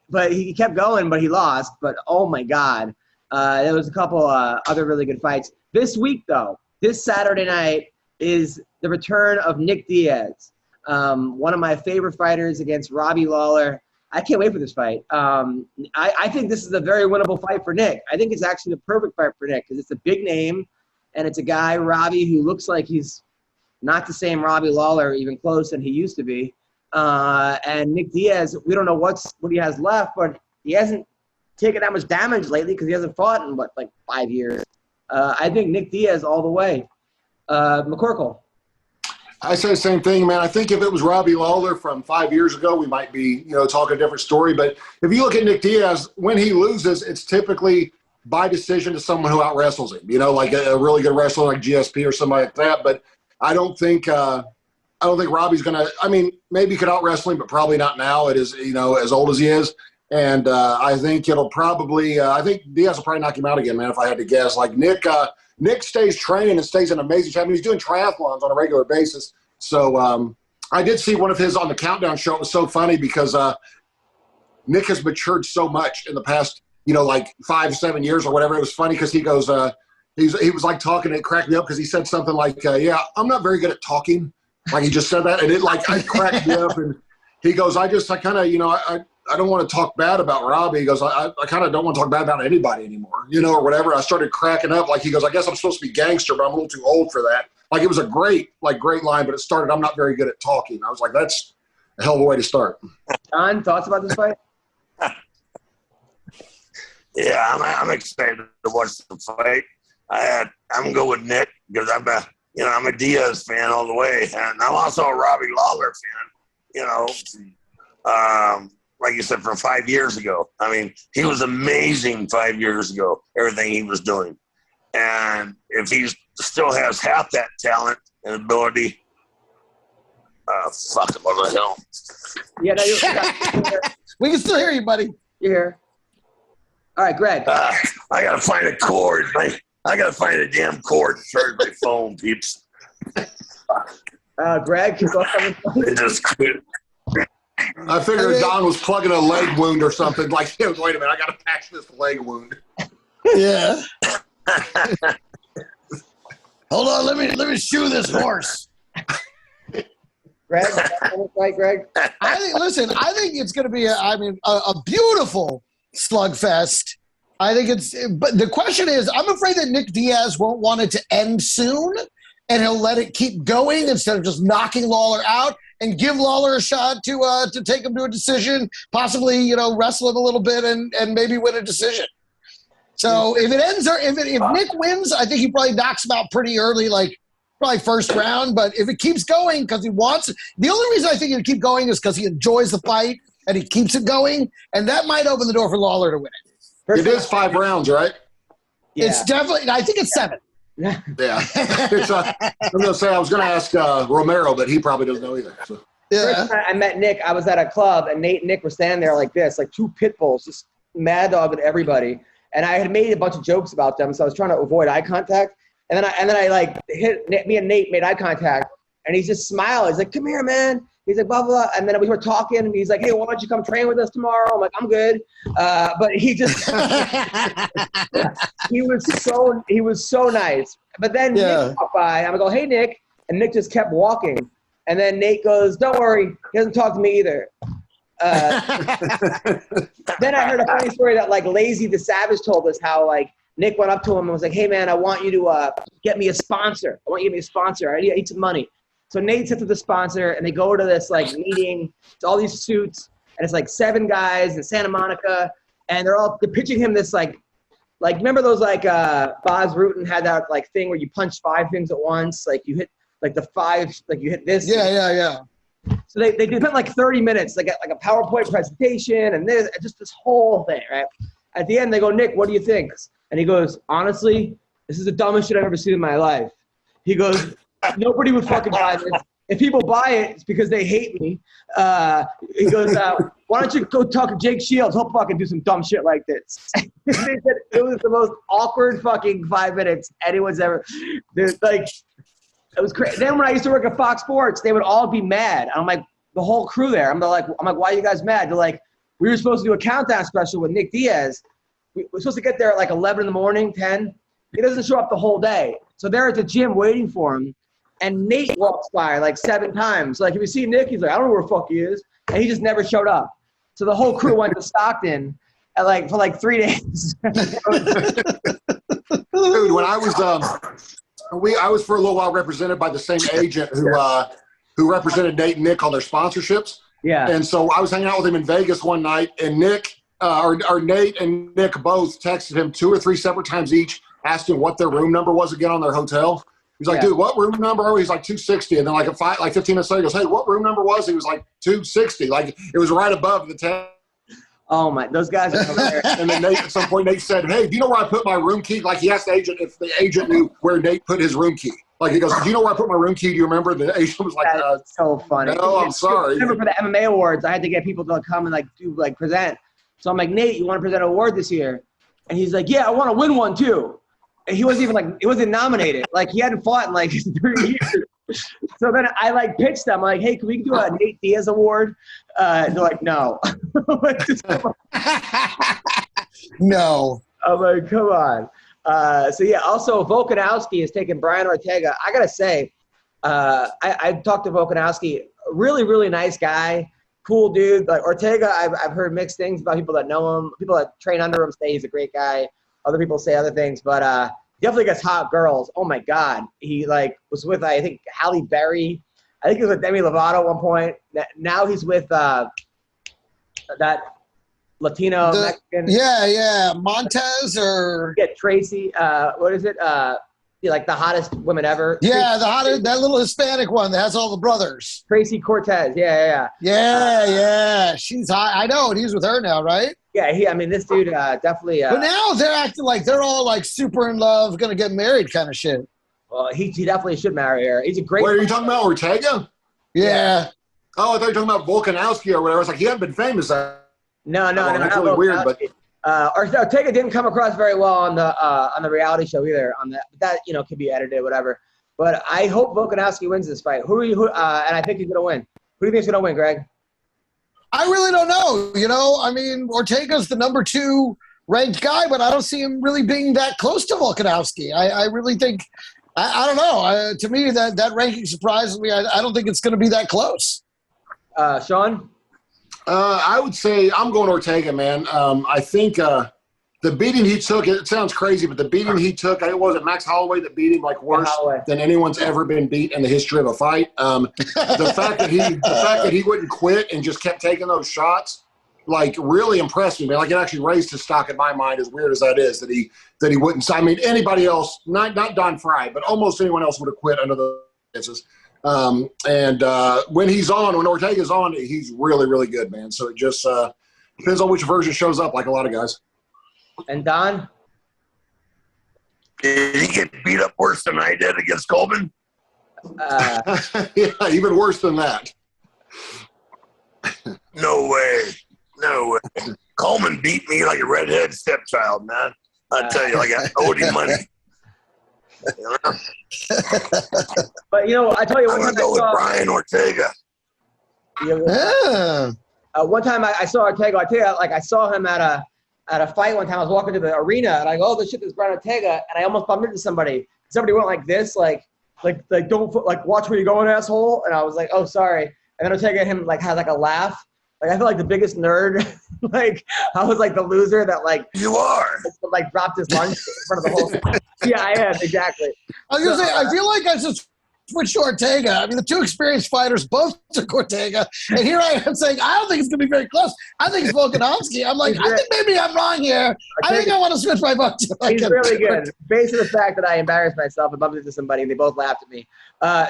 but he kept going, but he lost. But, oh, my God. There was a couple other really good fights. This week, though, this Saturday night is the return of Nick Diaz, one of my favorite fighters against Robbie Lawler. I can't wait for this fight. I think this is a very winnable fight for Nick. I think it's actually the perfect fight for Nick because it's a big name, and it's a guy, Robbie, who looks like he's not the same Robbie Lawler, even close, than he used to be. And Nick Diaz, we don't know what he has left, but he hasn't taken that much damage lately because he hasn't fought in, 5 years. I think Nick Diaz all the way. McCorkle. I say the same thing, man. I think if it was Robbie Lawler from 5 years ago, we might be, talking a different story. But if you look at Nick Diaz, when he loses, it's typically by decision to someone who out-wrestles him, like a really good wrestler like GSP or somebody like that. But I don't think Robbie's going to – I mean, maybe he could out-wrestle him, but probably not now. It is, as old as he is. And I think it'll probably I think Diaz will probably knock him out again, man, if I had to guess. Like Nick stays training and stays an amazing champion. He's doing triathlons on a regular basis. So I did see one of his on the Countdown show. It was so funny because Nick has matured so much in the past, 5-7 years or whatever. It was funny because he goes he was like talking, it cracked me up because he said something like, yeah, I'm not very good at talking. Like he just said that. And it I cracked me up. And he goes, I kind of, I don't want to talk bad about Robbie. He goes, I kind of don't want to talk bad about anybody anymore, or whatever. I started cracking up. Like he goes, I guess I'm supposed to be gangster, but I'm a little too old for that. Like it was a great line, but it started, I'm not very good at talking. I was like, that's a hell of a way to start. John, thoughts about this fight? Yeah, I'm excited to watch the fight. I'm going with Nick because I'm a Diaz fan all the way, and I'm also a Robbie Lawler fan. Like you said, from 5 years ago. I mean, he was amazing 5 years ago. Everything he was doing, and if he still has half that talent and ability, fuck him, what the hell? Yeah, no, we can still hear you, buddy. You're here. All right, Greg. I gotta find a cord. I gotta find a damn cord to charge my phone, peeps. Greg, It just quit. I figured Don was plugging a leg wound or something. Like, wait a minute, I got to patch this leg wound. Yeah. Hold on, let me shoe this horse. Greg, right, Greg? I think it's going to be a beautiful slugfest. I think but the question is, I'm afraid that Nick Diaz won't want it to end soon, and he'll let it keep going instead of just knocking Lawler out and give Lawler a shot to take him to a decision, possibly, wrestle him a little bit and maybe win a decision. So if it ends, or if Nick wins, I think he probably knocks him out pretty early, like probably first round. But if it keeps going because he wants it, the only reason I think it'll keep going is because he enjoys the fight and he keeps it going, and that might open the door for Lawler to win it. It is 5 rounds, right? Yeah. It's definitely, I think it's 7. Yeah. I'm going to say, I was going to ask Romero, but he probably doesn't know either. So. Yeah. First time I met Nick, I was at a club, and Nate and Nick were standing there like this, like 2 pit bulls, just mad dogging everybody. And I had made a bunch of jokes about them, so I was trying to avoid eye contact. And then I like hit me and Nate made eye contact, and he just smiled. He's like, "Come here, man." He's like, blah, blah, blah. And then we were talking, and he's like, "Hey, why don't you come train with us tomorrow?" I'm like, "I'm good." But he just he was so nice. But then Nick walked by. I'm like, "Hey, Nick," and Nick just kept walking. And then Nate goes, "Don't worry, he doesn't talk to me either." Then I heard a funny story that like Lazy the Savage told us how like Nick went up to him and was like, "Hey man, I want you to get me a sponsor. I need some money." So Nate sits with the sponsor and they go to this like meeting. It's all these suits and it's like 7 guys in Santa Monica, and they're pitching him this like remember those like Baz Rutten had that like thing where you punch 5 things at once, like you hit like the 5, like you hit this. Yeah. So they spent like 30 minutes, like a PowerPoint presentation and this whole thing, right? At the end, they go, "Nick, what do you think?" And he goes, "Honestly, this is the dumbest shit I've ever seen in my life." He goes, "Nobody would fucking buy this. If people buy it, it's because they hate me." He goes, "Why don't you go talk to Jake Shields? He'll fucking do some dumb shit like this." They said it was the most awkward fucking 5 minutes anyone's ever. Like, it was crazy. Then when I used to work at Fox Sports, they would all be mad. I'm like, the whole crew there. I'm like, "Why are you guys mad?" They're like, "We were supposed to do a countdown special with Nick Diaz. We're supposed to get there at like 11 in the morning, 10. He doesn't show up the whole day." So they're at the gym waiting for him. And Nate walks by like 7 times. Like, if you see Nick, he's like, "I don't know where the fuck he is." And he just never showed up. So the whole crew went to Stockton for like 3 days. Dude, when I was I was for a little while represented by the same agent who represented Nate and Nick on their sponsorships. Yeah. And so I was hanging out with him in Vegas one night, and Nick, or Nate and Nick both texted him 2 or 3 separate times each, asked him what their room number was again on their hotel. He's like, "Dude, what room number are we?" He's like, 260. And then like 15 minutes later, he goes, "Hey, what room number was?" He was like, 260. Like, it was right above the 10. Oh my, those guys are hilarious. And then at some point, Nate said, "Hey, do you know where I put my room key?" Like, he asked the agent if the agent knew where Nate put his room key. Like, he goes, "Do you know where I put my room key? Do you remember?" The agent was like, "That's so funny." "No, I'm sorry." Remember for the MMA awards, I had to get people to come and present. So I'm like, "Nate, you want to present an award this year?" And he's like, "Yeah, I want to win one too." And he wasn't even he wasn't nominated. Like, he hadn't fought in like 30 years. So then I like pitched them. I'm like, "Hey, can we do a Nate Diaz award?" And they're like, "No." No. I'm like, "Come on." So yeah, also Volkanovski has taken Brian Ortega. I gotta say, I talked to Volkanovski, really, really nice guy, cool dude. Like Ortega, I've heard mixed things about people that know him. People that train under him say he's a great guy. Other people say other things, but definitely gets hot girls. Oh my God, he was with I think Halle Berry. I think he was with Demi Lovato at one point. Now he's with that Latino, Mexican. Yeah. Montez or Get Tracy. What is it? Like the hottest woman ever. Yeah, the hottest, that little Hispanic one that has all the brothers. Tracy Cortez. Yeah. Yeah. She's hot. I know. And he's with her now, right? Yeah. This dude definitely. But now they're acting like they're all like super in love, going to get married kind of shit. Well, he definitely should marry her. He's a great. Wait, are you talking about Ortega? Yeah. Oh, I thought you were talking about Volkanovski or whatever. I was like, he hadn't been famous. No. That's really weird, but. Ortega didn't come across very well on the reality show either. That could be edited, whatever. But I hope Volkanovski wins this fight. And I think he's gonna win. Who do you think is gonna win, Greg? I really don't know. I mean, Ortega's the number 2 ranked guy, but I don't see him really being that close to Volkanovski. I really think I don't know. To me, that ranking surprises me. I don't think it's going to be that close. Sean? I would say I'm going Ortega, man. I think the beating he took, it sounds crazy, but the beating he took, it wasn't Max Holloway that beat him like worse than anyone's ever been beat in the history of a fight. The fact that he wouldn't quit and just kept taking those shots, like really impressed me, man. Like it actually raised his stock in my mind, as weird as that is, that he wouldn't. I mean, anybody else, not Don Frye, but almost anyone else would have quit under the circumstances. When Ortega's on, he's really, really good, man. So it just depends on which version shows up, like a lot of guys. And Don? Did he get beat up worse than I did against Coleman? Yeah, even worse than that. No way. Coleman beat me like a redhead stepchild, man. I tell you, like I owed him money. You know? But I tell you, I'm gonna go with Brian Ortega. One time I saw Ortega. I tell you, like I saw him at a fight one time. I was walking to the arena and I go, "Oh, this shit is Brian Ortega," and I almost bumped into somebody. Somebody went like this, like don't watch where you're going, asshole. And I was like, "Oh, sorry." And then Ortega had like a laugh. Like I feel like the biggest nerd. Like I was like the loser that you are dropped his lunch in front of the whole. Yeah, I am exactly. I was gonna say I feel like I just switched to Ortega. I mean, the 2 experienced fighters both took Ortega, and here I am saying I don't think it's gonna be very close. I think it's Volkanovski. I'm like, I think maybe I'm wrong here. I think I want to switch my vote. He's really good. Based on the fact that I embarrassed myself and bumped into somebody, and they both laughed at me.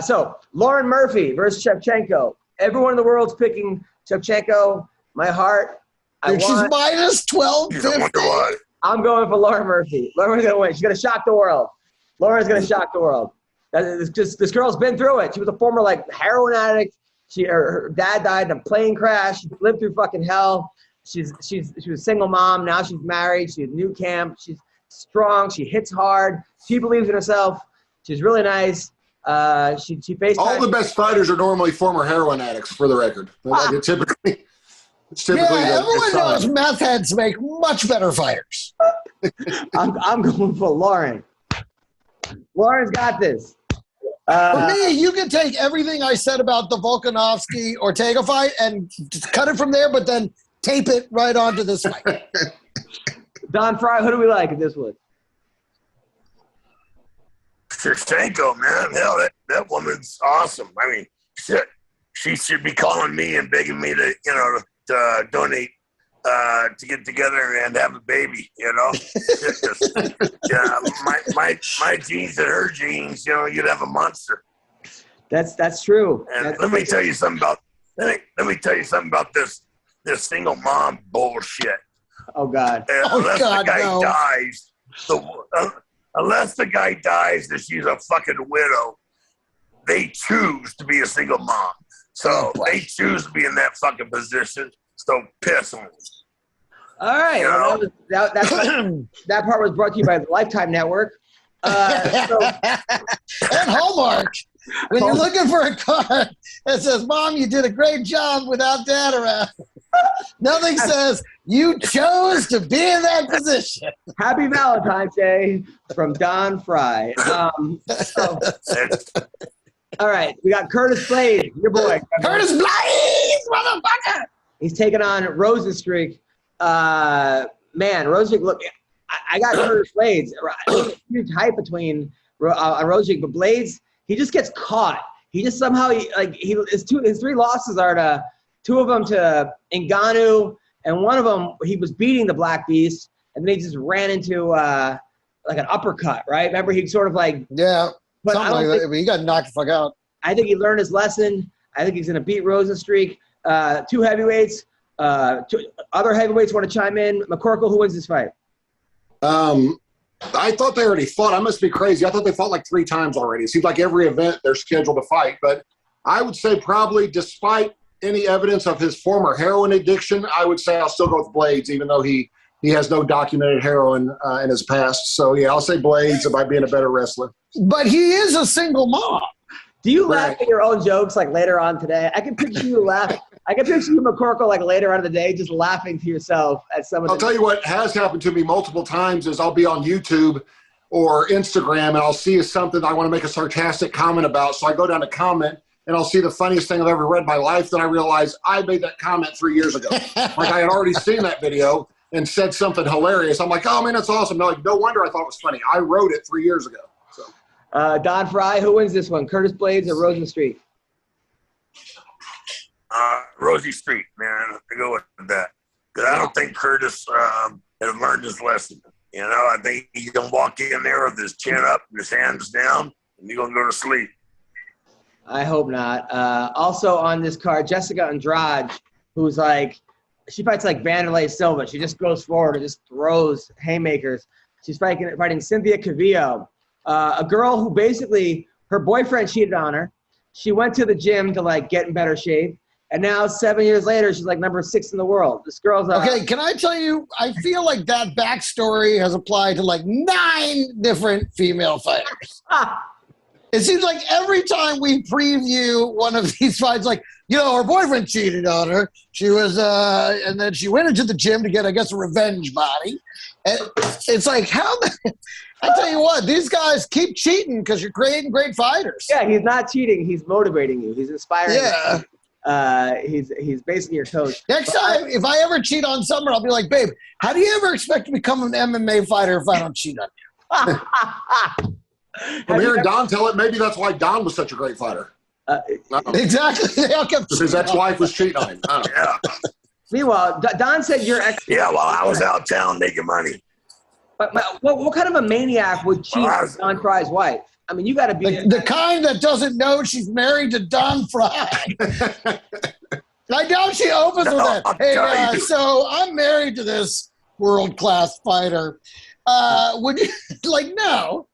So Lauren Murphy versus Chemchenko. Everyone in the world's picking Chemchenko. My heart. She's minus 1250. I'm going for Lauren Murphy. Lauren's going to win. She's going to shock the world. Lauren's going to shock the world. This girl's been through it. She was a former heroin addict. Her dad died in a plane crash. She lived through fucking hell. She was a single mom. Now she's married. She's new camp. She's strong. She hits hard. She believes in herself. She's really nice. She faced all the best fighters are normally former heroin addicts, for the record. It's typically everyone knows meth heads make much better fighters. I'm going for Lauren. Lauren's got this. For me, you can take everything I said about the Volkanovski Ortega fight and cut it from there, but then tape it right onto this fight. Don Frye, who do we like in this one? Chemchenko, man. Hell, that woman's awesome. I mean, shit. She should be calling me and begging me to donate to get together and have a baby. My genes and her genes. You'd have a monster. That's true. And let me tell you something about this single mom bullshit. Oh God. Unless the guy dies that she's a fucking widow, they choose to be a single mom. So they choose to be in that fucking position. So piss on them. All right. Well, that part was brought to you by the Lifetime Network. And Hallmark. When you're looking for a car that says, "Mom, you did a great job without Dad around," nothing says you chose to be in that position. Happy Valentine's Day from Don Frye. All right, we got Curtis Blades, your boy. Curtis Blades, motherfucker. He's taking on Rosenstreich. Man, Rosenstreich, look, I got Curtis Blades. Huge hype between Rosenstreich, but Blades, he just gets caught. He just somehow, his 3 losses are two of them to Ngannou and one of them, he was beating the Black Beast, and then he just ran into like an uppercut, right? Remember, he sort of like but something like that. I mean, he got knocked the fuck out. I think he learned his lesson. I think he's going to beat Rosenstreich. 2 heavyweights. Other heavyweights want to chime in. McCorkle, who wins this fight? I thought they already fought. I must be crazy. I thought they fought like 3 times already. It seems like every event they're scheduled to fight. But I would say probably despite any evidence of his former heroin addiction, I would say I'll still go with Blades, even though he has no documented heroin in his past. So, yeah, I'll say Blades by being a better wrestler. But he is a single mom. Do you laugh at your own jokes like later on today? I can picture you laugh. I can picture you, McCorkle, like later on in the day, just laughing to yourself at some of the. I'll tell you what has happened to me multiple times is I'll be on YouTube or Instagram and I'll see something I want to make a sarcastic comment about. So I go down to comment and I'll see the funniest thing I've ever read in my life. Then I realize I made that comment 3 years ago. Like I had already seen that video and said something hilarious. I'm like, oh man, that's awesome. No, like, no wonder I thought it was funny. I wrote it 3 years ago. So. Don Frye, who wins this one? Curtis Blades or Rosenstreich? Rosie Street, man. I go with that. Because I don't think Curtis has learned his lesson. You know, I think he's going to walk in there with his chin up and his hands down, and he's going to go to sleep. I hope not. Also on this card, Jessica Andrade, who's like, she fights like Vanderlei Silva. She just goes forward and just throws haymakers. She's fighting Cynthia Cavillo, a girl who basically, her boyfriend cheated on her. She went to the gym to like get in better shape. And now 7 years later, she's like number 6 in the world. This girl's okay, can I tell you, I feel like that backstory has applied to like 9 different female fighters. It seems like every time we preview one of these fights, like, you know, her boyfriend cheated on her. She was, and then she went into the gym to get, I guess, a revenge body. And it's like, how, I tell you what, these guys keep cheating because you're creating great fighters. Yeah, he's not cheating. He's motivating you. He's inspiring you. He's basically your coach. Next time, if I ever cheat on someone, I'll be like, babe, how do you ever expect to become an MMA fighter if I don't cheat on you? I'm hearing Don tell it. Maybe that's why Don was such a great fighter. Exactly. His ex-wife was cheating on him. Yeah. Meanwhile, Don said your ex. Yeah, well, I was out of town making money. But what kind of a maniac would cheat on Don Frye's wife? I mean, you got to be the kind that doesn't know she's married to Don Frye. I doubt she opens with that. Hey, so I'm married to this world-class fighter. Would you like no?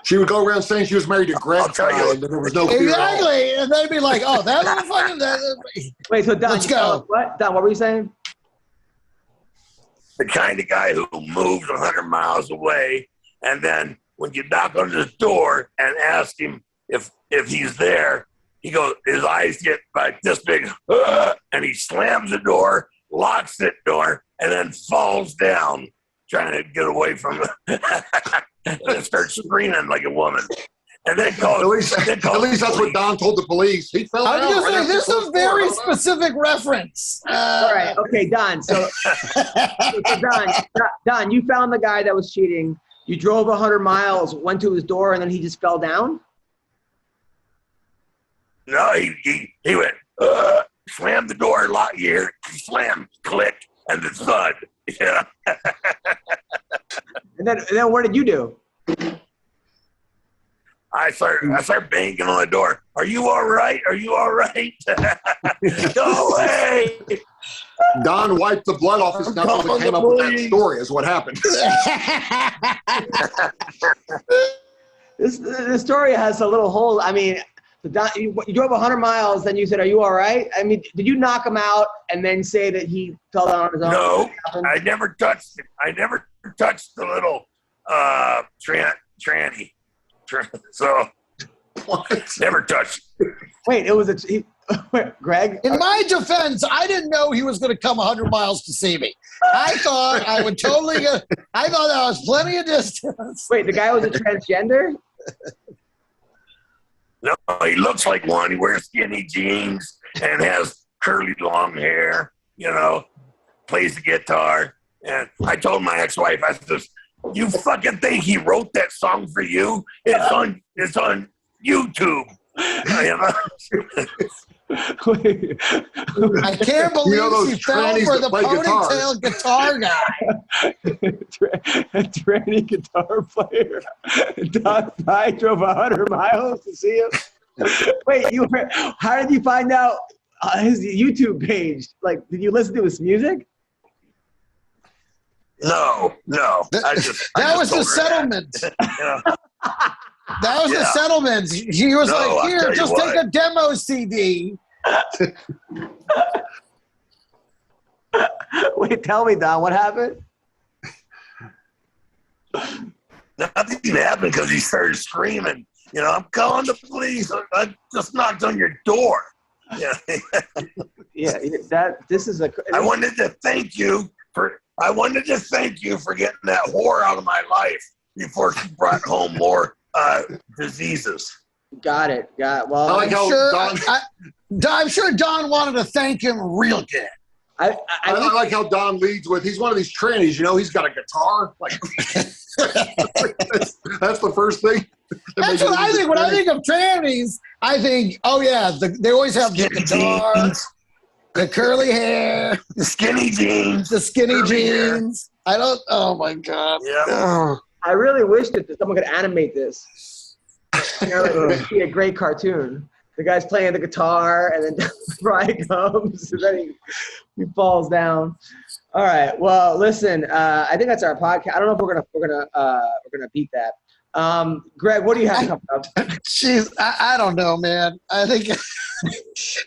She would go around saying she was married to Greg Frye, and there was no fear exactly, and they'd be like, "Oh, that motherfucker." Wait, so Don, let's go. What, Don? What were you saying? The kind of guy who moves 100 miles away, and then when you knock on his door and ask him if he's there, he goes, his eyes get like this big, and he slams the door, locks the door, and then falls down, trying to get away from it. And then starts screaming like a woman. And then calls, at least that's what Don told the police. He fell down. I was going to say, this is a very specific reference. All right. Okay, Don. So, Don, you found the guy that was cheating. You drove 100 miles, went to his door, and then he just fell down? No, he went, slammed the door, lock here, slam, click, and then thud. Yeah. And then what did you do? I start banging on the door. Are you all right? Are you all right? Go away. Don wiped the blood off his knuckles and came up with that story is what happened. This story has a little hole. I mean, you drove 100 miles, then you said, are you all right? I mean, did you knock him out and then say that he fell down on his own? No, I never touched him. I never touched the little tranny. So, never touched. Wait, it was Greg? In my defense, I didn't know he was going to come 100 miles to see me. I thought I would totally I thought that was plenty of distance. Wait, the guy was a transgender? No, he looks like one. He wears skinny jeans and has curly long hair, you know, plays the guitar. And I told my ex-wife, I said, you fucking think he wrote that song for you? It's on YouTube. I can't believe those she fell trannies for that the play ponytail guitar guy. A tranny guitar player. Don Frye drove 100 miles to see him. Wait, how did you find out his YouTube page? Like, did you listen to his music? No. That was the settlement. That was the settlement. She was like, here, just take a demo CD. Wait, tell me, Don, what happened? Nothing happened because he started screaming, I'm calling the police. I just knocked on your door. Yeah. This is I wanted to thank you for getting that whore out of my life before she brought home more diseases. Got it. Well, I'm sure Don wanted to thank him real good. I like how Don leads with, he's one of these trannies, he's got a guitar. Like, that's the first thing. That's what I think. When I think of trannies, I think, they always have the guitar, the curly hair, the skinny jeans. Oh my God. Yeah. Oh. I really wish that someone could animate this. It would be a great cartoon. The guy's playing the guitar, and then Frye comes, and then he falls down. All right. Well, listen. I think that's our podcast. I don't know if we're gonna beat that. Greg, what do you have coming up? Jeez, I don't know, man. I think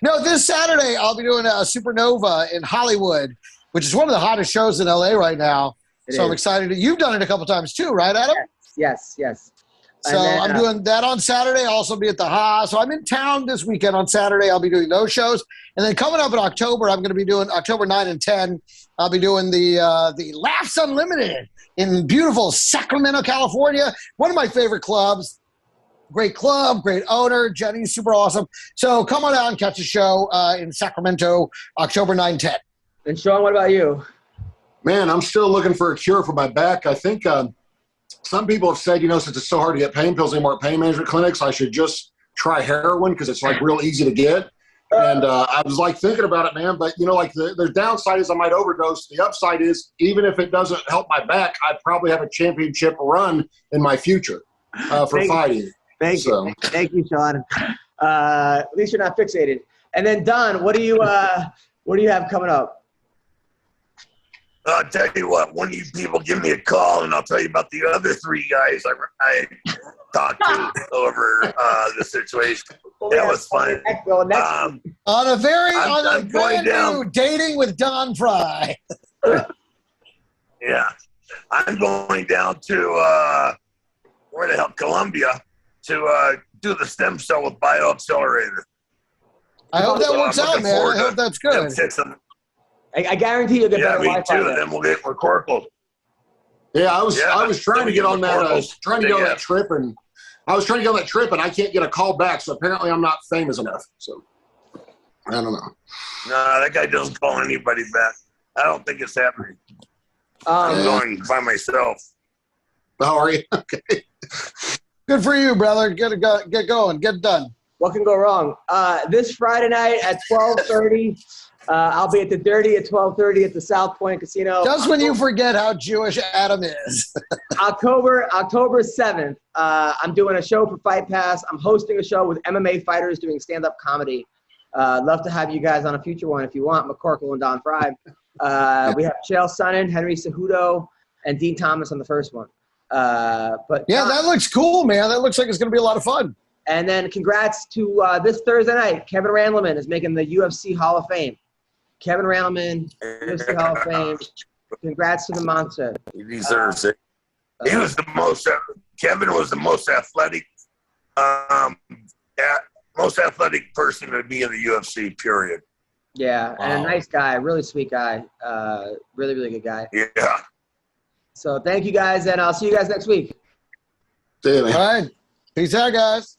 no. This Saturday, I'll be doing a Supernova in Hollywood, which is one of the hottest shows in LA right now. I'm excited. You've done it a couple times too, right, Adam? Yes. So I'm doing that on Saturday. I'll also be at the Ha. So I'm in town this weekend on Saturday. I'll be doing those shows. And then coming up in October, I'm going to be doing October 9 and 10. I'll be doing the Laughs Unlimited in beautiful Sacramento, California. One of my favorite clubs. Great club, great owner. Jenny's super awesome. So come on out and catch a show in Sacramento, October 9, 10. And Sean, what about you? Man, I'm still looking for a cure for my back. I think some people have said, since it's so hard to get pain pills anymore at pain management clinics, I should just try heroin because it's like real easy to get. And I was like thinking about it, man. But, the downside is I might overdose. The upside is even if it doesn't help my back, I probably have a championship run in my future for fighting. Thank you, Sean. At least you're not fixated. And then Don, what do you have coming up? I'll tell you what, one of you people give me a call and I'll tell you about the other three guys I talked to over the situation. That was fun. On a brand new Dating with Don Frye. Yeah. I'm going down to, where the hell, Colombia, to do the stem cell with BioAccelerator. I hope that works out, man. I hope that's good. I guarantee you'll get better Wi-Fi. Me too. Then we'll get McCorlke. Yeah, I was trying to get on that trip, and I can't get a call back. So apparently, I'm not famous enough. So I don't know. No, that guy doesn't call anybody back. I don't think it's happening. I'm going by myself. How are you? Okay. Good for you, brother. Get going. Get it done. What can go wrong? This Friday night at 12:30. I'll be at the Dirty at 12:30 at the South Point Casino. Just when you forget how Jewish Adam is. October 7th, I'm doing a show for Fight Pass. I'm hosting a show with MMA fighters doing stand-up comedy. Love to have you guys on a future one if you want. McCorlke and Don Frye. We have Chael Sonnen, Henry Cejudo, and Dean Thomas on the first one. That looks cool, man. That looks like it's going to be a lot of fun. And then congrats to this Thursday night. Kevin Randleman is making the UFC Hall of Fame. Kevin Randleman, UFC Hall of Fame. Congrats to the monster. He deserves it. Kevin was the most athletic person to be in the UFC, period. Yeah, wow. And a nice guy, really sweet guy. Really, really good guy. Yeah. So thank you guys, and I'll see you guys next week. See you, man. All right. Peace out, guys.